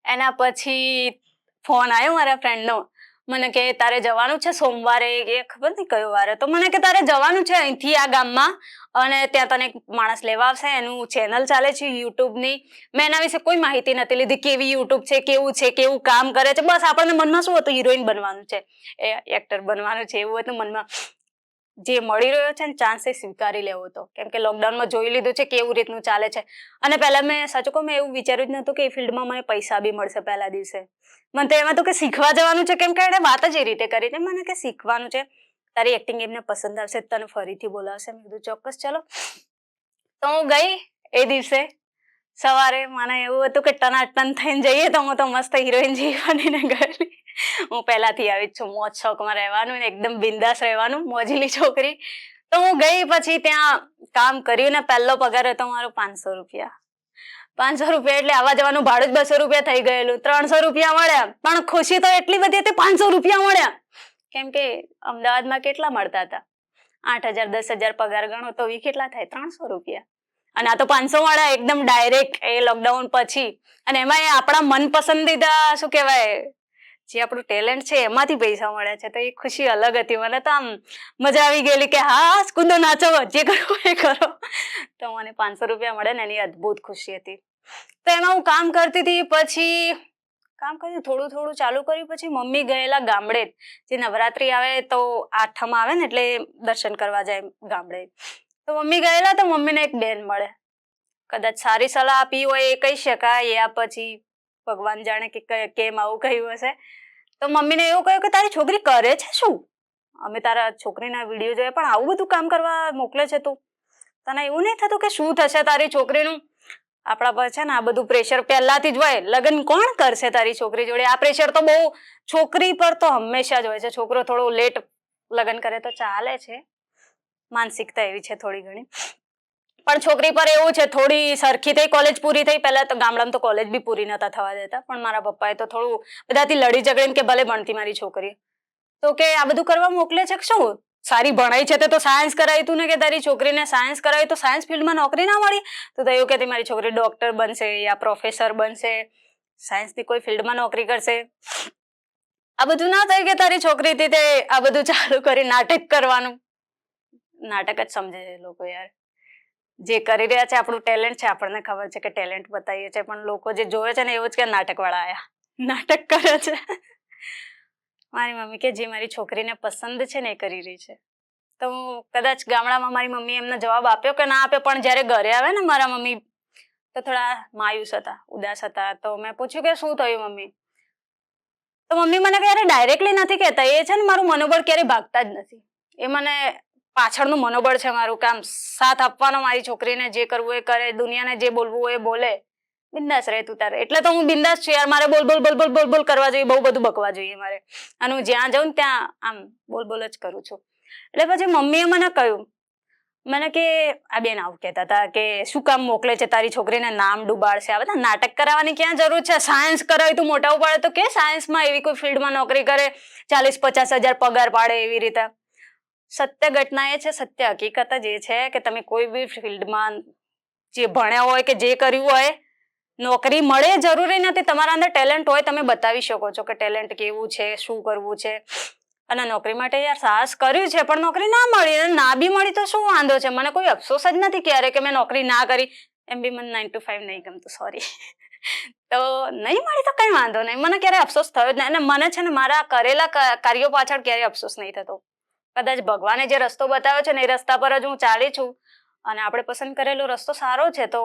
[SPEAKER 1] એના પછી ફોન આવ્યો મારા ફ્રેન્ડનો, મને કે તારે જવાનું છે સોમવારે, એ ખબર નહીં કયો વારે, તો મને કે તારે જવાનું છે અહીંથી આ ગામમાં, અને ત્યાં તને એક માણસ લેવા આવશે, એનું ચેનલ ચાલે છે યુટ્યુબની. મેં એના વિશે કોઈ માહિતી નથી લીધી, કેવી યુટ્યુબ છે, કેવું કામ કરે છે. બસ આપણને મનમાં શું હતું, હિરોઈન બનવાનું છે, એક્ટર બનવાનું છે, એવું હતું મનમાં. જે મળી રહ્યો છે ને ચાન્સ એ સ્વીકારી લેવો હતો, કેમ કે લોકડાઉનમાં જોઈ લીધું છે કેવું રીતનું ચાલે છે. અને પહેલા મેં સાચું કહું, મેં એવું વિચાર્યું જ નતું કે એ ફિલ્ડમાં મને પૈસા બી મળશે. પહેલા દિવસે મને તો એમાં તો કે શીખવા જવાનું છે, કેમ કે એને વાત જ એ રીતે કરી હતી મને કે શીખવાનું છે, તારી એક્ટિંગ એમને પસંદ આવશે, તને ફરીથી બોલાવશે. મેં કીધું ચોક્કસ ચલો. તો હું ગઈ એ દિવસે સવારે. મને એવું હતું કે ટનાટન થઈને જઈએ, તો હું તો મસ્ત હિરોઈન જેવી બનીને ગયેલી. હું પહેલાથી આવી જ છું, મોજ શોખમાં રહેવાનું, એકદમ બિંદાસ રહેવાનું, મોજીલી છોકરી. તો હું ગઈ, પછી ત્યાં કામ કર્યું ને પહેલો પગાર હતો મારો 500 રૂપિયા. 500 રૂપિયા એટલે આવા જવાનું ભાડું જ 200 રૂપિયા થઈ ગયેલું. 300 રૂપિયા મળ્યા, પણ ખુશી તો એટલી બધી હતી, 500 રૂપિયા મળ્યા. કેમ કે અમદાવાદમાં કેટલા મળતા હતા, 8,000 10,000 પગાર ગણો તો એ કેટલા થાય, 300 રૂપિયા. અને આ તો 500 મળ્યા એકદમ ડાયરેક્ટ એ લોકડાઉન પછી. અને એમાં એ આપણા મનપસંદીદા શું કહેવાય, જે આપણું ટેલેન્ટ છે એમાંથી પૈસા મળ્યા છે. તો એ ખુશી અલગ હતી. મને તો આમ મજા આવી ગયેલી કે હા કૂદો નાચો, જે કરો એ કરો. તો મને 500 રૂપિયા મળે ને એની અદભુત ખુશી હતી. તો એમાં હું કામ કરતી હતી. પછી કામ કર્યું, થોડું ચાલુ કર્યું. પછી મમ્મી ગયેલા ગામડે, જે નવરાત્રી આવે તો આઠમ આવે ને એટલે દર્શન કરવા જાય ગામડે. તો મમ્મી ગયેલા, તો મમ્મીને એક બેન મળે, કદાચ સારી સલાહ આપી હોય એ કહી શકાય, યા પછી ભગવાન જાણે કે કેમ આવું કહ્યું હશે. તો મમ્મીને એવું કહ્યું કે તારી છોકરી કરે છે શું? અમે તારા છોકરીના વિડીયો જોયા, પણ આવું બધું કામ કરવા મોકલે છે તું? તને એવું નહીં થતું કે શું થશે તારી છોકરીનું? આપણા પર છે ને આ બધું પ્રેશર પહેલાથી જ હોય. લગ્ન કોણ કરશે તારી છોકરી જોડે? આ પ્રેશર તો બહુ છોકરી પર તો હંમેશા જ હોય છે. છોકરો થોડો લેટ લગ્ન કરે તો ચાલે છે, માનસિકતા એવી છે થોડી ઘણી. પણ છોકરી પર એવું છે, થોડી સરખી થઈ, કોલેજ પૂરી થઈ. પહેલા તો ગામડામાં તો કોલેજ બી પૂરી નતા થવા દેતા, પણ મારા પપ્પાએ તો થોડું બધાથી લડી ઝઘડીને કે ભલે ભણતી મારી છોકરી, તો કે આ બધું કરવા મોકલે છે. શું સારી ભણાઈ છે તો સાયન્સ કરાવી તું ને, કે તારી છોકરીને સાયન્સ કરાવી તો સાયન્સ ફિલ્ડમાં નોકરી ના મળી? તો એવું કહેતી મારી છોકરી ડોક્ટર બનશે યા પ્રોફેસર બનશે, સાયન્સની કોઈ ફિલ્ડમાં નોકરી કરશે. આ બધું ના થાય કે તારી છોકરીથી તે આ બધું ચાલુ કરી નાટક કરવાનું. નાટક જ સમજે છે લોકો યાર. જે કરી રહ્યા છે આપણું ટેલેન્ટ છે, આપણને ખબર છે કે ટેલેન્ટ બતાવીએ છીએ, પણ લોકો જે જોવે છે ને એવું જ કે નાટકવાળા આયા, નાટક કરે છે. મારી મમ્મી કે જે મારી છોકરીને પસંદ છે ને એ કરી રહી છે. તો કદાચ ગામડામાં મારી મમ્મી એમને જવાબ આપ્યો કે ના આપ્યો, પણ જ્યારે ઘરે આવે ને મારા મમ્મી તો થોડા માયુસ હતા, ઉદાસ હતા. તો મેં પૂછ્યું કે શું થયું મમ્મી? તો મમ્મી મને ક્યારે ડાયરેક્ટલી નથી કહેતા, એ છે ને મારું મનોબળ ક્યારે ભાગતા જ નથી. એ મને પાછળનું મનોબળ છે મારું, કામ સાથ આપવાનો મારી છોકરીને, જે કરવું એ કરે, દુનિયાને જે બોલવું હોય એ બોલે, બિંદાસ રહે તું તારે. એટલે તો હું બિંદાસ છું યાર, મારે બોલ બોલ બોલ બોલ બોલ બોલ કરવા જોઈએ, બહુ બધું બકવા જોઈએ મારે, અને હું જ્યાં જાઉં ને ત્યાં આમ બોલ બોલ જ કરું છું. એટલે પછી મમ્મીએ મને કહ્યું, મને કે આ બેન આવું કહેતા હતા કે શું કામ મોકલે છે તારી છોકરીને, નામ ડૂબાડશે, આ બધા નાટક કરાવવાની ક્યાં જરૂર છે? સાયન્સ કરાવી તું મોટા પાડે તો કે સાયન્સમાં એવી કોઈ ફિલ્ડમાં નોકરી કરે, 40-50 હજાર પગાર પાડે એવી રીતે. સત્ય ઘટના એ છે, સત્ય હકીકત જ એ છે કે તમે કોઈ બી ફિલ્ડમાં જે ભણ્યા હોય કે જે કર્યું હોય, નોકરી મળે જરૂરી નથી. તમારા અંદર ટેલેન્ટ હોય, તમે બતાવી શકો છો કે ટેલેન્ટ કેવું છે, શું કરવું છે. અને નોકરી માટે યાર સાહસ કર્યું છે, પણ નોકરી ના મળી, ના બી મળી તો શું વાંધો છે? મને કોઈ અફસોસ જ નથી ક્યારે કે મેં નોકરી ના કરી. એમ બી મને 9 to 5 નહીં ગમતું, સોરી. તો નહીં મળી તો કઈ વાંધો નહીં, મને ક્યારે અફસોસ થયો જ નહીં. અને મને છે ને મારા કરેલા કાર્યો પાછળ ક્યારે અફસોસ નહીં થતો. કદાચ ભગવાને જે રસ્તો બતાવ્યો છે ને એ રસ્તા પર જ હું ચાલી છું, અને આપણે પસંદ કરેલો રસ્તો સારો છે, તો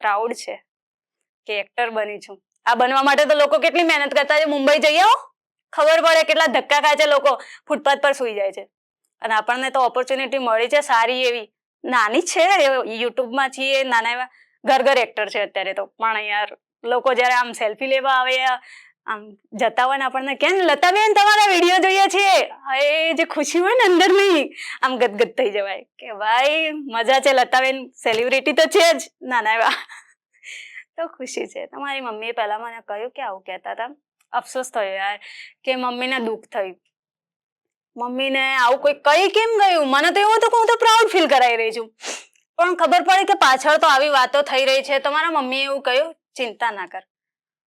[SPEAKER 1] પ્રાઉડ છે કે એક્ટર બની છું. આ બનવા માટે તો લોકો કેટલી મહેનત કરતા છે. મુંબઈ જઈ આવો, ખબર પડે કેટલા ધક્કા ખાય છે લોકો, ફૂટપાથ પર સુઈ જાય છે. અને આપણને તો ઓપોર્ચ્યુનિટી મળી છે સારી એવી, નાની છે, યુટ્યુબમાં છીએ, નાના એવા ઘર ઘર એક્ટર છે અત્યારે તો. પણ યાર લોકો જયારે આમ સેલ્ફી લેવા આવે, આમ જતા હોય ને આપણને કેમ લતાબેન તમારા વિડીયો જોઈએ છીએ, એ જે ખુશી હોય ને અંદર નહીં, આમ ગદગદ થઈ જવાય કે ભાઈ મજા છે, લતાબેન સેલિબ્રિટી તો છે જ નાના એવા. તો ખુશી છે. તો મારી મમ્મીએ પહેલા મને કહ્યું કે આવું કહેતા હતા. અફસોસ થયો યાર કે મમ્મીને દુઃખ થયું. મમ્મીને આવું કોઈ કઈ કેમ ગયું? મને તો એવું હતું કે હું તો પ્રાઉડ ફીલ કરાઈ રહી છું, પણ ખબર પડી કે પાછળ તો આવી વાતો થઈ રહી છે. તો મારા મમ્મીએ એવું કહ્યું, ચિંતા ના કર,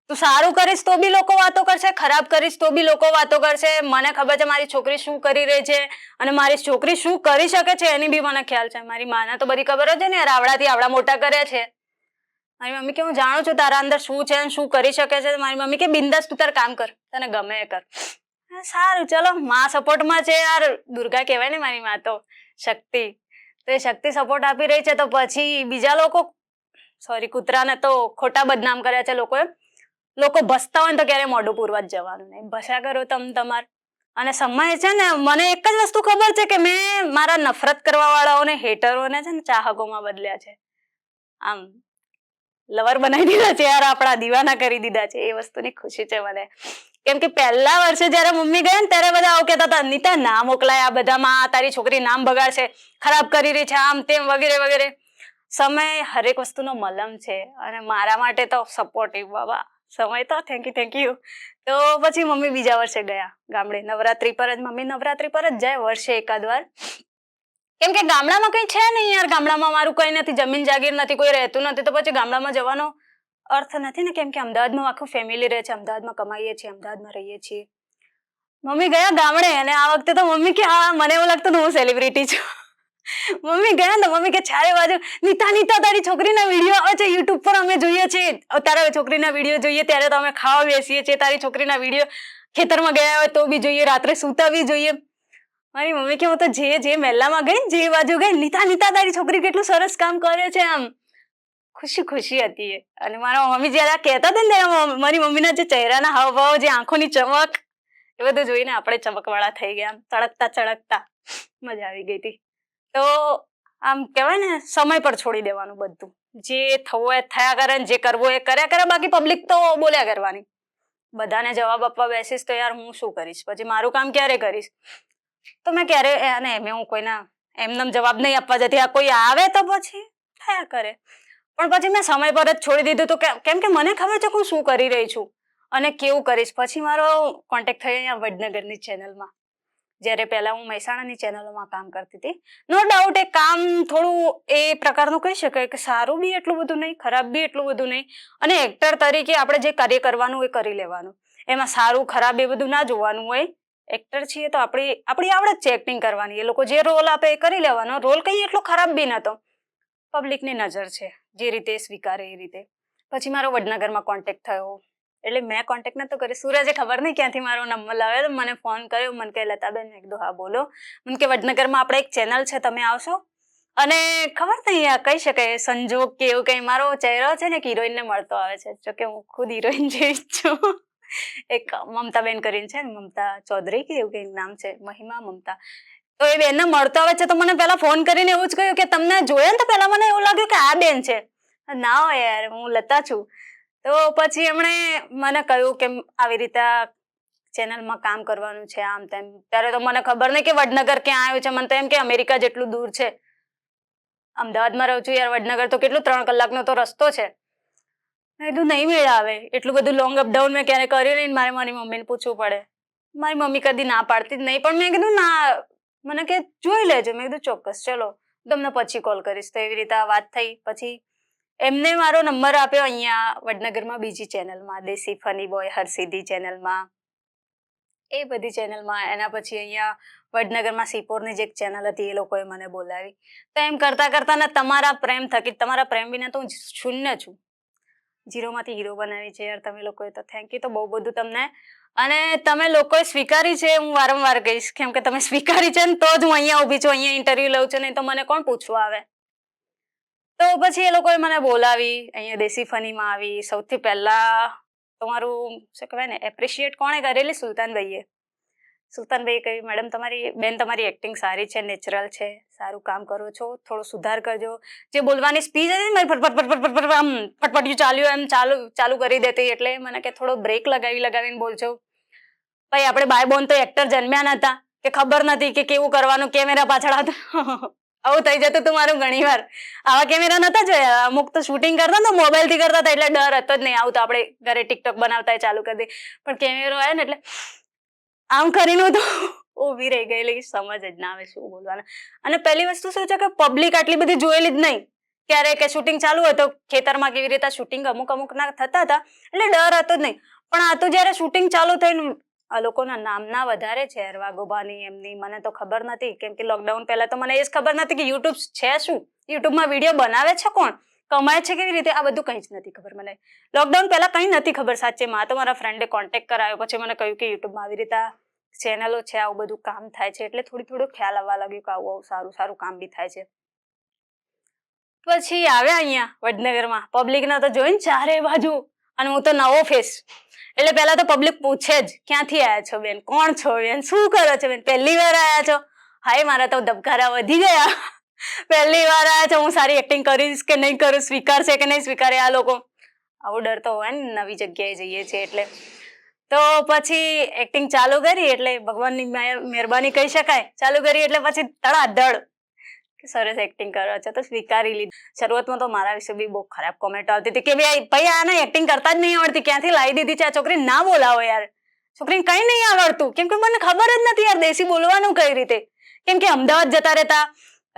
[SPEAKER 1] તું સારું કરીશ તો બી લોકો વાતો કરશે, ખરાબ કરીશ તો બી લોકો વાતો કરશે. મને ખબર છે મારી છોકરી શું કરી રહી છે, અને મારી છોકરી શું કરી શકે છે એની બી મને ખ્યાલ છે. મારી માને તો બધી ખબર જ છે ને યાર, આવડાથી આવડા મોટા કર્યા છે. મારી મમ્મી કે હું જાણું છું તારા અંદર શું છે અને શું કરી શકે છે. મારી મમ્મી કે બિંદાસ તું તાર કામ કર, તને ગમે એ કર. સારું ચલો, માં સપોર્ટમાં છે યાર. દુર્ગા કહેવાય ને મારી માં તો, શક્તિ. તો એ શક્તિ સપોર્ટ આપી રહી છે, તો પછી બીજા લોકો, સોરી, કૂતરાને તો ખોટા બદનામ કર્યા છે લોકોએ. લોકો ભસતા હોય ને તો ક્યારે મોઢું પૂરવા જ જવાનું નહીં, ભસ્યા કરો તમાર. અને સમય છે ને, મને એક જ વસ્તુ ખબર છે કે મેં મારા નફરત કરવા વાળાઓને, હેટરોને છે ને ચાહકોમાં બદલ્યા છે. આમ લવર બનાવી દીધા છે યાર, આપણા દીવાના કરી દીધા છે. એ વસ્તુની ખુશી છે મને. કેમ કે પહેલા વર્ષે જયારે મમ્મી ગયા ને ત્યારે બધા આવું કહેતા હતા, નીતા ના મોકલાય આ બધામાં, તારી છોકરી નામ બગાડશે, ખરાબ કરી રહી છે, આમ તેમ વગેરે વગેરે. સમય હરેક વસ્તુનો મલમ છે, અને મારા માટે તો સપોર્ટિવ બાબા સમય તો થેન્ક યુ. તો પછી મમ્મી બીજા વર્ષે ગયા ગામડે, નવરાત્રી પર જ. મમ્મી નવરાત્રી પર જ જાય વર્ષે એકાદ વાર, કેમ કે ગામડામાં કઈ છે નહીં યાર. ગામડામાં મારું કઈ નથી, જમીન જાગીર નથી, કોઈ રહેતું નથી, તો પછી ગામડામાં જવાનો અર્થ નથી ને. કેમ કે અમદાવાદનું આખું ફેમિલી રહે છે, અમદાવાદમાં કમાઈએ છીએ, અમદાવાદમાં રહીએ છીએ. મમ્મી ગયા ગામડે, અને આ વખતે તો મમ્મી કે હા, મને એવું લાગતું હું સેલિબ્રિટી છું. મમ્મી ગયા ને, મમ્મી કે ચારે બાજુ, નીતા તારી છોકરીના વિડીયો આવે છે યુટ્યુબ પર, અમે જોઈએ છીએ. તારા છોકરીના વિડીયો જોઈએ ત્યારે તો અમે ખાવા બેસીએ છીએ, તારી છોકરીના વિડીયો ખેતરમાં ગયા હોય તો બી જોઈએ, રાત્રે સૂતા બી જોઈએ. મારી મમ્મી કે હું તો જે મહેલામાં ગઈ, જે બાજુ ગઈ, નીતા તારી છોકરી કેટલું સરસ કામ કરે છે, આમ ખુશી હતી એ. અને મારા મમ્મી જયારે કહેતા હતા ને, મારી મમ્મીના જે ચહેરાના હાવભાવ, જે આંખોની ચમક, એ બધું જોઈને આપણે ચમકવાળા થઈ ગયા, ચળકતા મજા આવી ગઈ હતી. તો આમ કહેવાય ને, સમય પર છોડી દેવાનું બધું, જે થવું એ થયા કરે, જે કરવું એ કર્યા કરે, બાકી પબ્લિક તો બોલ્યા કરવાની. બધાને જવાબ આપવા બેસીશ તો યાર હું શું કરીશ? પછી મારું કામ ક્યારે કરીશ? તો મેં ક્યારે, અને એમ હું કોઈના એમનેમ જવાબ નહીં આપવા જતી. આ કોઈ આવે તો પછી થયા કરે, પણ પછી મેં સમય પર જ છોડી દીધું હતું. કેમ કે મને ખબર છે હું શું કરી રહી છું અને કેવું કરીશ. પછી મારો કોન્ટેક્ટ થયો અહીંયા વડનગરની ચેનલમાં, જ્યારે પહેલા હું મહેસાણાની ચેનલોમાં કામ કરતી હતી. નો ડાઉટ એ કામ થોડું એ પ્રકારનું કહી શકાય કે સારું બી એટલું બધું નહીં, ખરાબ બી એટલું બધું નહીં. અને એક્ટર તરીકે આપણે જે કાર્ય કરવાનું એ કરી લેવાનું, એમાં સારું ખરાબ એ બધું ના જોવાનું હોય. એક્ટર છીએ તો આપણી આવડત છે એક્ટિંગ કરવાની. એ લોકો જે રોલ આપે એ કરી લેવાનો. રોલ કઈ એટલો ખરાબ બી નતો, પબ્લિકની નજર છે, જે રીતે સ્વીકારે એ રીતે. પછી મારો વડનગરમાં કોન્ટેક્ટ થયો, એટલે મેં કોન્ટેક્ટ નતો કર્યો. સૂરજે ખબર નહીં ક્યાંથી મારો નંબર લાવ્યો તો મને ફોન કર્યો. મને કહે લતાબેન, મેં કીધું હા બોલો. મને કે વડનગરમાં આપણે એક ચેનલ છે, તમે આવશો? અને ખબર નહીં કહી શકાય સંજોગ કે એવું કંઈ, મારો ચહેરો છે ને એક હિરોઈનને મળતો આવે છે, જોકે હું ખુદ હિરોઈન જેવી જ છું. એક મમતાબેન કરીને છે ને, મમતા ચૌધરી કે એવું કંઈક નામ છે, મહિમા મમતા. તો એ બેનને મળતો આવે છે, તો મને પહેલા ફોન કરીને એવું જ કહ્યું કે તમને જોયા ને તો પહેલા મને એવું લાગ્યું કે આ બેન છે. ના હોય યાર, હું લતા છું. તો પછી એમણે મને કહ્યું કે આવી રીતે ચેનલમાં કામ કરવાનું છે, આમ તેમ. ત્યારે તો મને ખબર નહીં કે વડનગર ક્યાં આવ્યું છે. મને તો એમ કે અમેરિકા જેટલું દૂર છે. અમદાવાદમાં રહું છું યાર, વડનગર તો કેટલું 3 કલાકનો તો રસ્તો છે. મેં કીધું નહીં મેળ આવે, એટલું બધું લોંગ અપડાઉન મેં ક્યારે કર્યું નહીં. મારે મારી મમ્મીને પૂછવું પડે. મારી મમ્મી કદી ના પાડતી જ નહીં, પણ મેં કીધું ના, મને કે જોઈ લેજો. મેં કીધું ચોક્કસ, ચલો તમને પછી કોલ કરીશ. તો એવી રીતે આ વાત થઈ. પછી એમને મારો નંબર આપ્યો અહીંયા વડનગરમાં બીજી ચેનલમાં, દેશી ફની બોય હરસિદ્ધિ ચેનલમાં, એ બધી ચેનલમાં. એના પછી અહીંયા વડનગરમાં સિપોરની જે એક ચેનલ હતી, એ લોકોએ મને બોલાવી. તો એમ કરતા કરતા ને તમારા પ્રેમ થકી, તમારા પ્રેમ વિના તો હું શૂન્ય છું. ઝીરોમાંથી હીરો બનાવી છે યાર તમે લોકોએ, તો થેન્ક યુ તો બહુ બધું તમને. અને તમે લોકોએ સ્વીકારી છે, હું વારંવાર કહીશ, કેમ કે તમે સ્વીકારી છે ને તો જ હું અહીંયા ઊભી છું, અહીંયા ઇન્ટરવ્યુ લઉં છું, નહીં તો મને કોણ પૂછવા આવે. તો પછી એ લોકોએ મને બોલાવી, અહીંયા દેશી ફનીમાં આવી. સૌથી પહેલા તમારું શું કહેવાય ને, એપ્રિશિએટ કોણે કરેલી? સુલતાનભાઈએ. સુલતાનભાઈએ કહ્યું મેડમ તમારી એક્ટિંગ સારી છે, નેચરલ છે, સારું કામ કરો છો, થોડો સુધાર કરજો. જે બોલવાની સ્પીચ હતી ને ફટફટ આમ ફટફટિયું ચાલ્યું એમ ચાલુ કરી દેતી, એટલે મને કે થોડો બ્રેક લગાવીને બોલજો. ભાઈ આપણે બાય બોન તો એક્ટર જન્મ્યા નતા કે ખબર નથી કે કેવું કરવાનું, કેમેરા પાછળ હતું. આવું થઈ જતું હતું મારું ઘણી વાર. આવા કેમેરા નતા જોયા. અમુક તો શૂટિંગ કરતા તો મોબાઈલ થી કરતા હતા, એટલે ડર હતો જ નહીં. આવું તો આપણે ઘરે ટિકટોક બનાવતા ચાલુ કરી દે, પણ કેમેરો આવે ને એટલે આમ કરીને તો ઊભી રહી ગયેલી, સમજ જ ના આવે શું બોલવાના. અને પહેલી વસ્તુ શું છે કે પબ્લિક આટલી બધી જોયેલી જ નહીં. ક્યારે કે શૂટિંગ ચાલુ હોય તો ખેતરમાં કેવી રીતે શૂટિંગ અમુક ના થતા હતા, એટલે ડર હતો જ નહીં. પણ આ તો જયારે શૂટિંગ ચાલુ થઈને આ લોકોના નામના વધારે છે, અરવા ગોબાની એમની, મને તો ખબર નથી. કેમ કે લોકડાઉન પહેલા તો મને એ જ ખબર નથી કે યુટ્યુબ છે શું, યુટ્યુબમાં વિડીયો બનાવે છે કોણ, કમાય છે કેવી રીતે, આ બધું કંઈ જ નથી ખબર મને. લોકડાઉન પહેલા કંઈ નથી ખબર સાચેમાં. તો મારા ફ્રેન્ડે કોન્ટેક્ટ કરાયો, પછી મને કહ્યું કે યુટ્યુબમાં આવી રીતે ચેનલો છે, આવું બધું કામ થાય છે, એટલે થોડું ખ્યાલ આવવા લાગ્યું કે આવું સારું કામ બી થાય છે. પછી આવ્યા અહીંયા વડનગરમાં, પબ્લિકના તો જોઈને ચારે બાજુ, અને હું તો નવો ફેસ, એટલે પહેલા તો પબ્લિક પૂછે જ ક્યાંથી આવ્યા છો બેન, કોણ છો બેન, શું કરો છો બેન, પહેલી વાર આવ્યા છો? હાય મારા તો ધબકારા વધી ગયા. પહેલી વાર આવ્યા છો, હું સારી એક્ટિંગ કરીશ કે નહીં કરું, સ્વીકારશે કે નહીં સ્વીકારે આ લોકો. આવો ડર તો હોય ને, નવી જગ્યાએ જઈએ છીએ એટલે. તો પછી એક્ટિંગ ચાલુ કરી, એટલે ભગવાનની મહેરબાની કહી શકાય. ચાલુ કરી એટલે પછી ધડાધડ સરસ એક્ટિંગ કરો છો, તો સ્વીકારી લીધું. શરૂઆતમાં તો મારા વિશે બી બહુ ખરાબ કોમેન્ટ આવતી હતી કે ભાઈ આને એક્ટિંગ કરતા જ નહીં આવડતી, ક્યાંથી લાવી દીધી છે આ છોકરી, ના બોલાવો યાર, છોકરીને કઈ નહીં આવડતું. કેમ કે મને ખબર જ નથી યાર દેશી બોલવાનું કઈ રીતે. કેમ કે અમદાવાદ જતા રહેતા,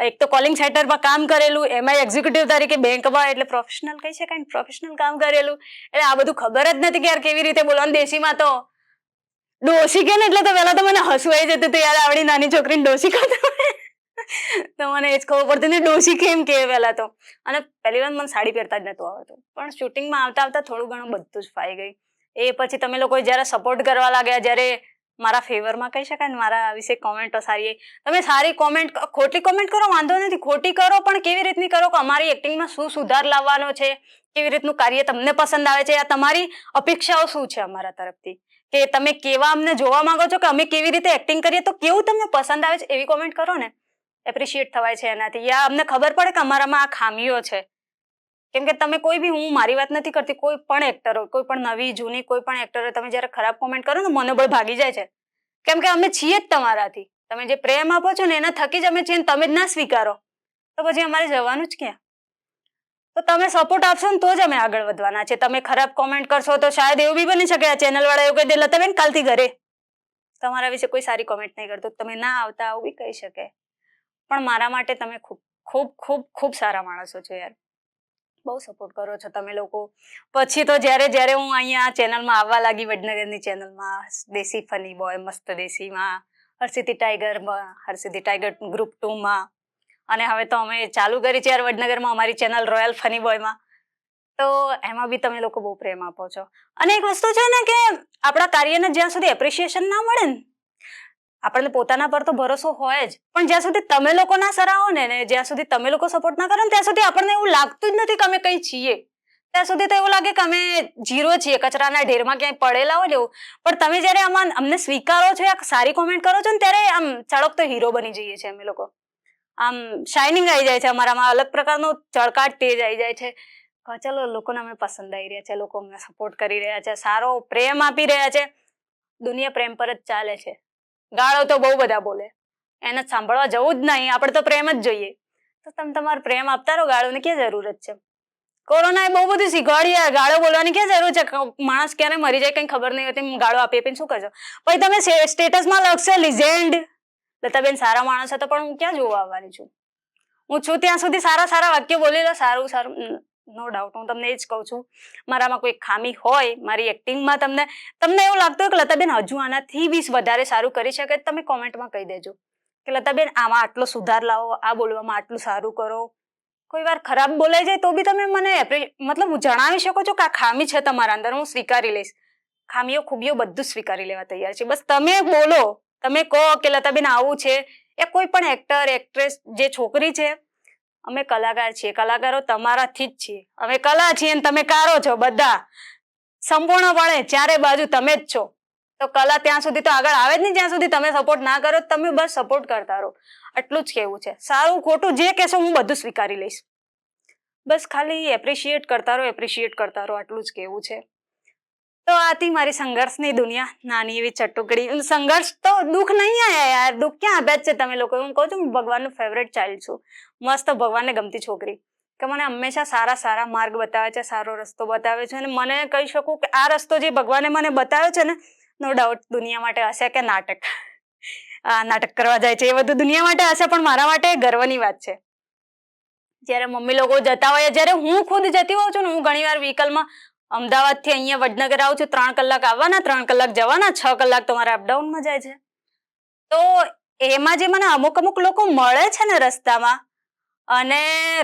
[SPEAKER 1] એક તો કોલિંગ સેન્ટરમાં કામ કરેલું, એમાં એક્ઝિક્યુટિવ તરીકે બેંકમાં, એટલે પ્રોફેશનલ કહી શકાય, પ્રોફેશનલ કામ કરેલું, એટલે આ બધું ખબર જ નથી કે યાર કેવી રીતે બોલવાનું. દેશીમાં તો ડોસી કે ને એટલે તો પહેલા તો મને હસવું આવી જતું હતું યાર, આવડી નાની છોકરીને ડોસી કહો તો મને એ જ ખબર પડતી ને ડોસી કેમ કે પહેલા તો. અને પહેલી વાર મને સાડી પહેરતા જ નતું આવડતું, પણ શૂટિંગમાં આવતા થોડું ઘણું બધું જ ફાઈ ગઈ. એ પછી તમે લોકો જયારે સપોર્ટ કરવા લાગ્યા, જયારે મારા ફેવરમાં કહી શકાય ને, મારા વિશે કોમેન્ટો સારી, તમે સારી કોમેન્ટ, ખોટી કોમેન્ટ કરો વાંધો નથી, ખોટી કરો પણ કેવી રીતની કરો કે અમારી એક્ટિંગમાં શું સુધાર લાવવાનો છે, કેવી રીતનું કાર્ય તમને પસંદ આવે છે, તમારી અપેક્ષાઓ શું છે અમારા તરફથી, કે તમે કેવા અમને જોવા માંગો છો, કે અમે કેવી રીતે એક્ટિંગ કરીએ તો કેવું તમને પસંદ આવે છે, એવી કોમેન્ટ કરો ને, એપ્રિશિએટ થવાય છે એનાથી. યા અમને ખબર પડે કે અમારામાં આ ખામીઓ છે. કેમ કે તમે કોઈ બી, હું મારી વાત નથી કરતી, કોઈ પણ એક્ટર હોય, કોઈ પણ નવી જૂની કોઈ પણ એક્ટર હોય, તમે જયારે ખરાબ કોમેન્ટ કરો ને મનોબળ ભાગી જાય છે. કેમ કે અમે છીએ જ તમારાથી, તમે જે પ્રેમ આપો છો ને એના થકી જ અમે છીએ, તમે જ ના સ્વીકારો તો પછી અમારે જવાનું જ ક્યાં. તો તમે સપોર્ટ આપશો ને તો જ અમે આગળ વધવાના છે. તમે ખરાબ કોમેન્ટ કરશો તો શાયદ એવું બી બની શકે આ ચેનલ વાળા એવું કહી દે લતાબેન કાલથી ઘરે, તમારા વિશે કોઈ સારી કોમેન્ટ નહીં કરતો, તમે ના આવતા, આવું બી કહી શકે. પણ મારા માટે તમે ખૂબ ખૂબ ખૂબ ખૂબ સારા માણસો છો યાર, બહુ સપોર્ટ કરો છો તમે લોકો. પછી તો જ્યારે હું અહીંયા ચેનલમાં આવવા લાગી, વડનગરની ચેનલમાં, દેશી ફની બોય, મસ્ત દેશીમાં, હરસિદ્ધિ ટાઈગર ગ્રુપ 2માં, અને હવે તો અમે ચાલુ કરી છે યાર વડનગરમાં અમારી ચેનલ રોયલ ફની બોયમાં. તો એમાં બી તમે લોકો બહુ પ્રેમ આપો છો. અને એક વસ્તુ છે ને કે આપણા કાર્યને જ્યાં સુધી એપ્રિશિએશન ના મળે ને, આપણને પોતાના પર તો ભરોસો હોય જ, પણ જ્યાં સુધી તમે લોકો ના સરાહો ને જ્યાં સુધી તમે લોકો સપોર્ટ ના કરો ને ત્યાં સુધી આપણને એવું લાગતું જ નથી કે અમે કંઈ છીએ. ત્યાં સુધી તો એવું લાગે કે અમે ઝીરો છીએ, કચરાના ઢેરમાં ક્યાંય પડેલા હોય ને એવું. પણ તમે જયારે અમને સ્વીકારો છો, સારી કોમેન્ટ કરો છો ને, ત્યારે આમ ચળકતો હીરો બની જઈએ છીએ અમે લોકો. આમ શાઇનિંગ આવી જાય છે અમારામાં, અલગ પ્રકારનો ચળકાટ તેજ આવી જાય છે. ચલો લોકોને અમે પસંદ આવી રહ્યા છે, લોકો અમને સપોર્ટ કરી રહ્યા છે, સારો પ્રેમ આપી રહ્યા છે. દુનિયા પ્રેમ પર જ ચાલે છે. ગાળો તો બહુ બધા બોલે, એને સાંભળવા જવું જ નહીં, આપણે તો પ્રેમ જ જોઈએ. તો તમે તમારો પ્રેમ આપતા રહો, ગાળોની ક્યાં જરૂરત છે? કોરોનાએ બહુ બધું શીખવાડ્યું, ગાળો બોલવાની ક્યાં જરૂર છે? માણસ ક્યારે મરી જાય કઈ ખબર નહીં હોતી, ગાળો આપી આપીને શું કરશો? પછી તમે સ્ટેટસમાં લખશો લીજેન્ડ લતાબેન સારા માણસ હતો, પણ હું ક્યાં જોવા આવવાની છું? હું છું ત્યાં સુધી સારા સારા વાક્યો બોલી લો, સારું સારું, નો ડાઉટ. હું તમને એ જ કહું છું, મારામાં કોઈ ખામી હોય, મારી એક્ટિંગમાં તમને એવું લાગતું હોય કે લતાબેન હજુ આનાથી 20 વધારે સારું કરી શકે, તમે કોમેન્ટમાં કહી દેજો કે લતાબેન આમાં આટલો સુધાર લાવો, આ બોલવામાં આટલું સારું કરો. કોઈ વાર ખરાબ બોલાઈ જાય તો બી તમે મને મતલબ જણાવી શકો છો કે આ ખામી છે તમારા અંદર, હું સ્વીકારી લઈશ. ખામીઓ ખૂબીઓ બધું સ્વીકારી લેવા તૈયાર છે. બસ તમે બોલો, તમે કહો કે લતાબેન આવું છે. એ કોઈ પણ એક્ટર એક્ટ્રેસ જે છોકરી છે, અમે કલાકાર છીએ, કલાકારો તમારાથી જ છીએ. અમે કલા છીએ અને તમે કારો છો, બધા સંપૂર્ણપણે ચારે બાજુ તમે જ છો. તો કલા ત્યાં સુધી તો આગળ આવે જ નહીં જ્યાં સુધી તમે સપોર્ટ ના કરો. તમે બસ સપોર્ટ કરતા રહો, આટલું જ કહેવું છે. સારું ખોટું જે કહેશો હું બધું સ્વીકારી લઈશ. બસ ખાલી એપ્રિશિએટ કરતા રહો, એપ્રિશિએટ કરતા રહો, આટલું જ કહેવું છે. તો આ હતી મારી સંઘર્ષની દુનિયા, નાની એવી ચટુકડી. સંઘર્ષ તો દુઃખ નહીં આયા યાર, દુઃખ ક્યાં આપ્યા જ છે તમે લોકો. હું કહું છું હું ભગવાનનું ફેવરેટ ચાઇલ્ડ છું, મસ્ત ભગવાનને ગમતી છોકરી, કે મને હંમેશા સારા સારા માર્ગ બતાવે છે, સારો રસ્તો બતાવે છે. અને મને કહી શકું કે આ રસ્તો જે ભગવાને મને બતાવ્યો છે ને, નો ડાઉટ દુનિયા માટે હશે કે નાટક કરવા જાય છે, એ બધું દુનિયા માટે હશે, પણ મારા માટે ગર્વની વાત છે. જયારે મમ્મી લોકો જતા હોય, જયારે હું ખુદ જતી હોઉં છું ને, હું ઘણી વાર વ્હીકલમાં અમદાવાદથી અહીંયા વડનગર આવું છું, 3 કલાક આવવાના, 3 કલાક જવાના, 6 કલાક તો મારા અપડાઉનમાં જાય છે. તો એમાં જે મને અમુક લોકો મળે છે ને રસ્તામાં, અને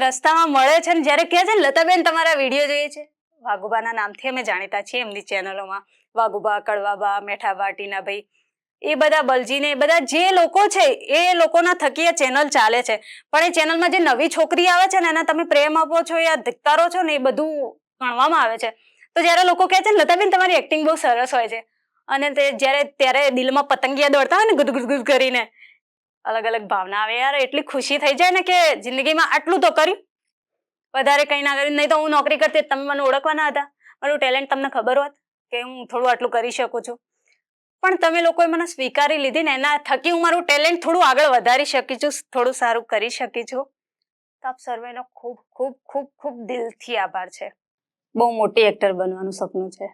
[SPEAKER 1] રસ્તામાં મળે છે ને જયારે કહે છે ને લતાબેન તમારા વિડીયો જોઈએ છે, વાઘુબાના નામથી અમે જાણીતા છીએ એમની ચેનલોમાં, વાઘુબા, કડવાબા, મેઠાબા, ટીનાભાઈ, એ બધા બલજીને, એ બધા જે લોકો છે એ લોકોના થકી એ ચેનલ ચાલે છે. પણ એ ચેનલમાં જે નવી છોકરી આવે છે ને એને તમે પ્રેમ આપો છો યા ધિક્કારો છો ને, એ બધું ગણવામાં આવે છે. તો જયારે લોકો કહે છે ને લતાબેન તમારી એક્ટિંગ બહુ સરસ હોય છે, અને ત્યારે દિલમાં પતંગિયા દોડતા હોય ને ગુદગુદ કરીને, અલગ અલગ ભાવના આવે યાર. એટલી ખુશી થઈ જાય ને કે જિંદગીમાં આટલું તો કર્યું, વધારે કંઈ ના કર્યું. નહીં તો હું નોકરી કરતી, તમે મને ઓળખવાના હતા, મારું ટેલેન્ટ તમને ખબર હોત કે હું થોડું આટલું કરી શકું છું. પણ તમે લોકોએ મને સ્વીકારી લીધી ને, એના થકી હું મારું ટેલેન્ટ થોડું આગળ વધારી શકી છું, થોડું સારું કરી શકી છું. તો આપ સર્વેનો ખૂબ ખૂબ ખૂબ ખૂબ દિલથી આભાર છે. બહુ મોટી એક્ટર બનવાનું સપનું છે,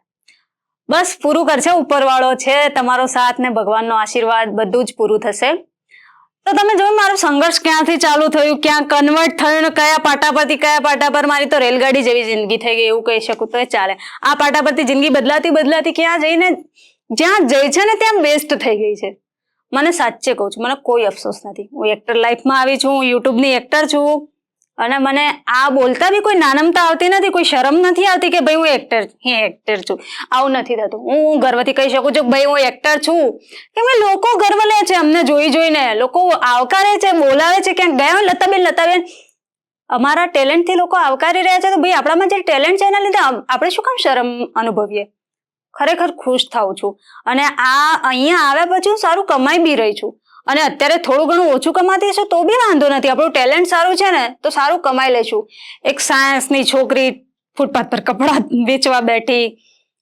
[SPEAKER 1] બસ પૂરું કરશે ઉપરવાળો છે, તમારો સાથ ને ભગવાનનો આશીર્વાદ, બધું જ પૂરું થશે. તો તમે જોયું મારું સંઘર્ષ ક્યાંથી ચાલુ થયું, ક્યાં કન્વર્ટ થયું, કયા પાટા પરથી કયા પાટા પર. મારી તો રેલગાડી જેવી જિંદગી થઈ ગઈ એવું કહી શકું તો ચાલે. આ પાટા પરથી જિંદગી બદલાતી ક્યાં જઈને જ્યાં જઈ છે ને ત્યાં બેસ્ટ થઈ ગઈ છે. મને સાચે કહું છું, મને કોઈ અફસોસ નથી. હું એક્ટર લાઈફમાં આવી છું, હું યુટ્યુબની એક્ટર છું, અને મને આ બોલતા બી કોઈ નાનમતા આવતી નથી, કોઈ શરમ નથી આવતી કે ભાઈ હું એક્ટર છું. આવું નથી થતું. હું ગર્વથી કહી શકું છું કે ભાઈ હું એક્ટર છું. કેમ કે લોકો ગર્વ લે છે અમને જોઈને, લોકો આવકારે છે, બોલાવે છે. ક્યાંક ગયા હોય લતાબેન, અમારા ટેલેન્ટથી લોકો આવકારી રહ્યા છે, તો ભાઈ આપણામાં જે ટેલેન્ટ છે એના લીધે આપણે શું કામ શરમ અનુભવીએ? ખરેખર ખુશ થાઉં છું. અને અહીંયા આવ્યા પછી હું સારું કમાઈ બી રહી છું, અને અત્યારે થોડું ઘણું ઓછું કમાતી હશે તો બી વાંધો નથી. આપણું ટેલેન્ટ સારું છે ને તો સારું કમાઈ લઈશું. એક સાયન્સની છોકરી ફૂટપાથ પર કપડાં વેચવા બેઠી,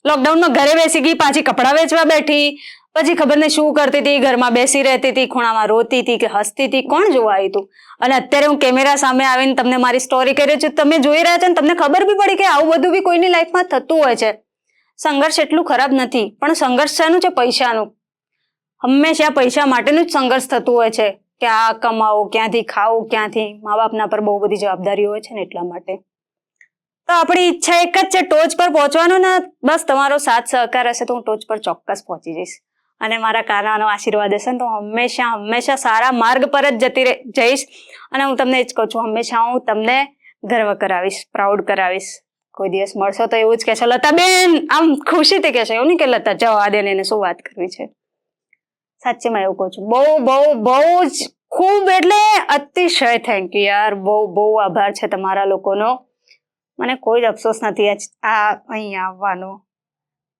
[SPEAKER 1] લોકડાઉનમાં ઘરે બેસી ગઈ, પાછી કપડાં વેચવા બેઠી, પછી ખબર નહીં શું કરતી હતી, ઘરમાં બેસી રહેતી હતી, ખૂણામાં રોતી હતી કે હસતી હતી, કોણ જોવા આવ્યું હતું? અને અત્યારે હું કેમેરા સામે આવીને તમને મારી સ્ટોરી કરી છું, તમે જોઈ રહ્યા છો ને તમને ખબર બી પડી કે આવું બધું બી કોઈની લાઈફમાં થતું હોય છે. સંઘર્ષ એટલું ખરાબ નથી, પણ સંઘર્ષ શાનું છે? પૈસાનું. હંમેશા પૈસા માટેનું જ સંઘર્ષ થતું હોય છે કે આ કમાવો ક્યાંથી, ખાવું ક્યાંથી, મા બાપના પર બહુ બધી જવાબદારી હોય છે ને એટલા માટે. તો આપણી ઈચ્છા એક જ છે, ટોચ પર પહોંચવાનું ને. બસ તમારો સાથ સહકાર હશે તો હું ટોચ પર ચોક્કસ પહોંચી જઈશ. અને મારા કાનાનો આશીર્વાદ હશે ને તો હંમેશા સારા માર્ગ પર જ જઈશ. અને હું તમને જ કહું છું, હંમેશા હું તમને ગર્વ કરાવીશ, પ્રાઉડ કરાવીશ. કોઈ દિવસ મળશો તો એવું જ કહેશો, લતાબેન, આમ ખુશીથી કહેશો, એવું નહીં કે લતા જવા દે ને એને શું વાત કરવી છે. સાચેમાં એવું કહું છું. બહુ જ ખૂબ એટલે અતિશય થેન્ક યુ યાર. બહુ આભાર છે તમારા લોકોનો. મને કોઈ જ અફસોસ નથી અહીંયા આવવાનો.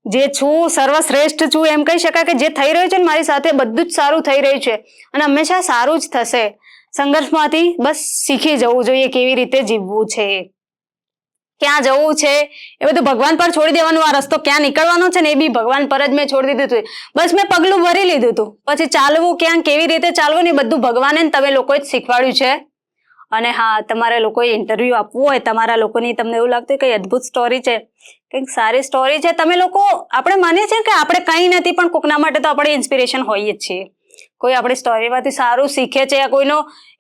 [SPEAKER 1] જે છું સર્વશ્રેષ્ઠ છું એમ કહી શકાય કે જે થઈ રહ્યું છે ને મારી સાથે બધું જ સારું થઈ રહ્યું છે અને હંમેશા સારું જ થશે. સંઘર્ષમાંથી બસ શીખી જવું જોઈએ કેવી રીતે જીવવું છે, ક્યાં જવું છે એ બધું ભગવાન પર છોડી દેવાનું. આ રસ્તો ક્યાં નીકળવાનો છે ને એ બી ભગવાન પર જ મેં છોડી દીધું હતું. બસ મેં પગલું ભરી લીધું હતું. પછી ચાલવું ક્યાં કેવી રીતે ચાલવું ને બધું ભગવાને તમે લોકોએ જ શીખવાડ્યું છે. અને હા, તમારે લોકોએ ઇન્ટરવ્યૂ આપવું હોય, તમારા લોકોની તમને એવું લાગતું કંઈ અદ્ભુત સ્ટોરી છે, કંઈક સારી સ્ટોરી છે, તમે લોકો આપણે માનીએ છીએ કે આપણે કંઈ નથી પણ કોકના માટે તો આપણે ઇન્સ્પિરેશન હોઈએ જ છીએ. કોઈ આપણી સ્ટોરીમાંથી સારું શીખે છે યા કોઈનો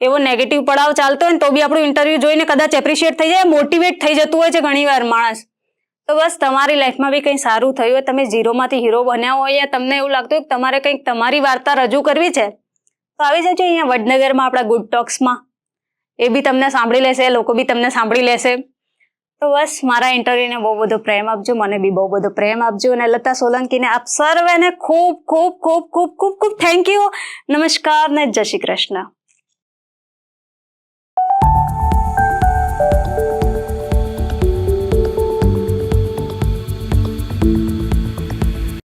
[SPEAKER 1] એવો નેગેટિવ પડાવ ચાલતો હોય ને તો બી આપણું ઇન્ટરવ્યૂ જોઈને કદાચ એપ્રિશિએટ થઈ જાય, મોટિવેટ થઈ જતું હોય છે ઘણીવાર માણસ. તો બસ તમારી લાઈફમાં બી કંઈ સારું થયું હોય, તમે ઝીરોમાંથી હીરો બન્યા હોય યા તમને એવું લાગતું હોય કે તમારે કંઈક તમારી વાર્તા રજૂ કરવી છે તો આવી જજો અહીંયા વડનગરમાં આપણા ગુડ ટોક્સમાં. એ બી તમને સાંભળી લેશે, લોકો બી તમને સાંભળી લેશે. તો બસ મારા ઇન્ટરવ્યુને બહુ બધો પ્રેમ આપજો, મને બી બહુ બધો પ્રેમ આપજો. અને લતા સોલંકીને આપ સર્વેને ખૂબ ખૂબ ખૂબ ખૂબ ખૂબ ખૂબ થેન્ક યુ. નમસ્કાર ને જય શ્રી કૃષ્ણ.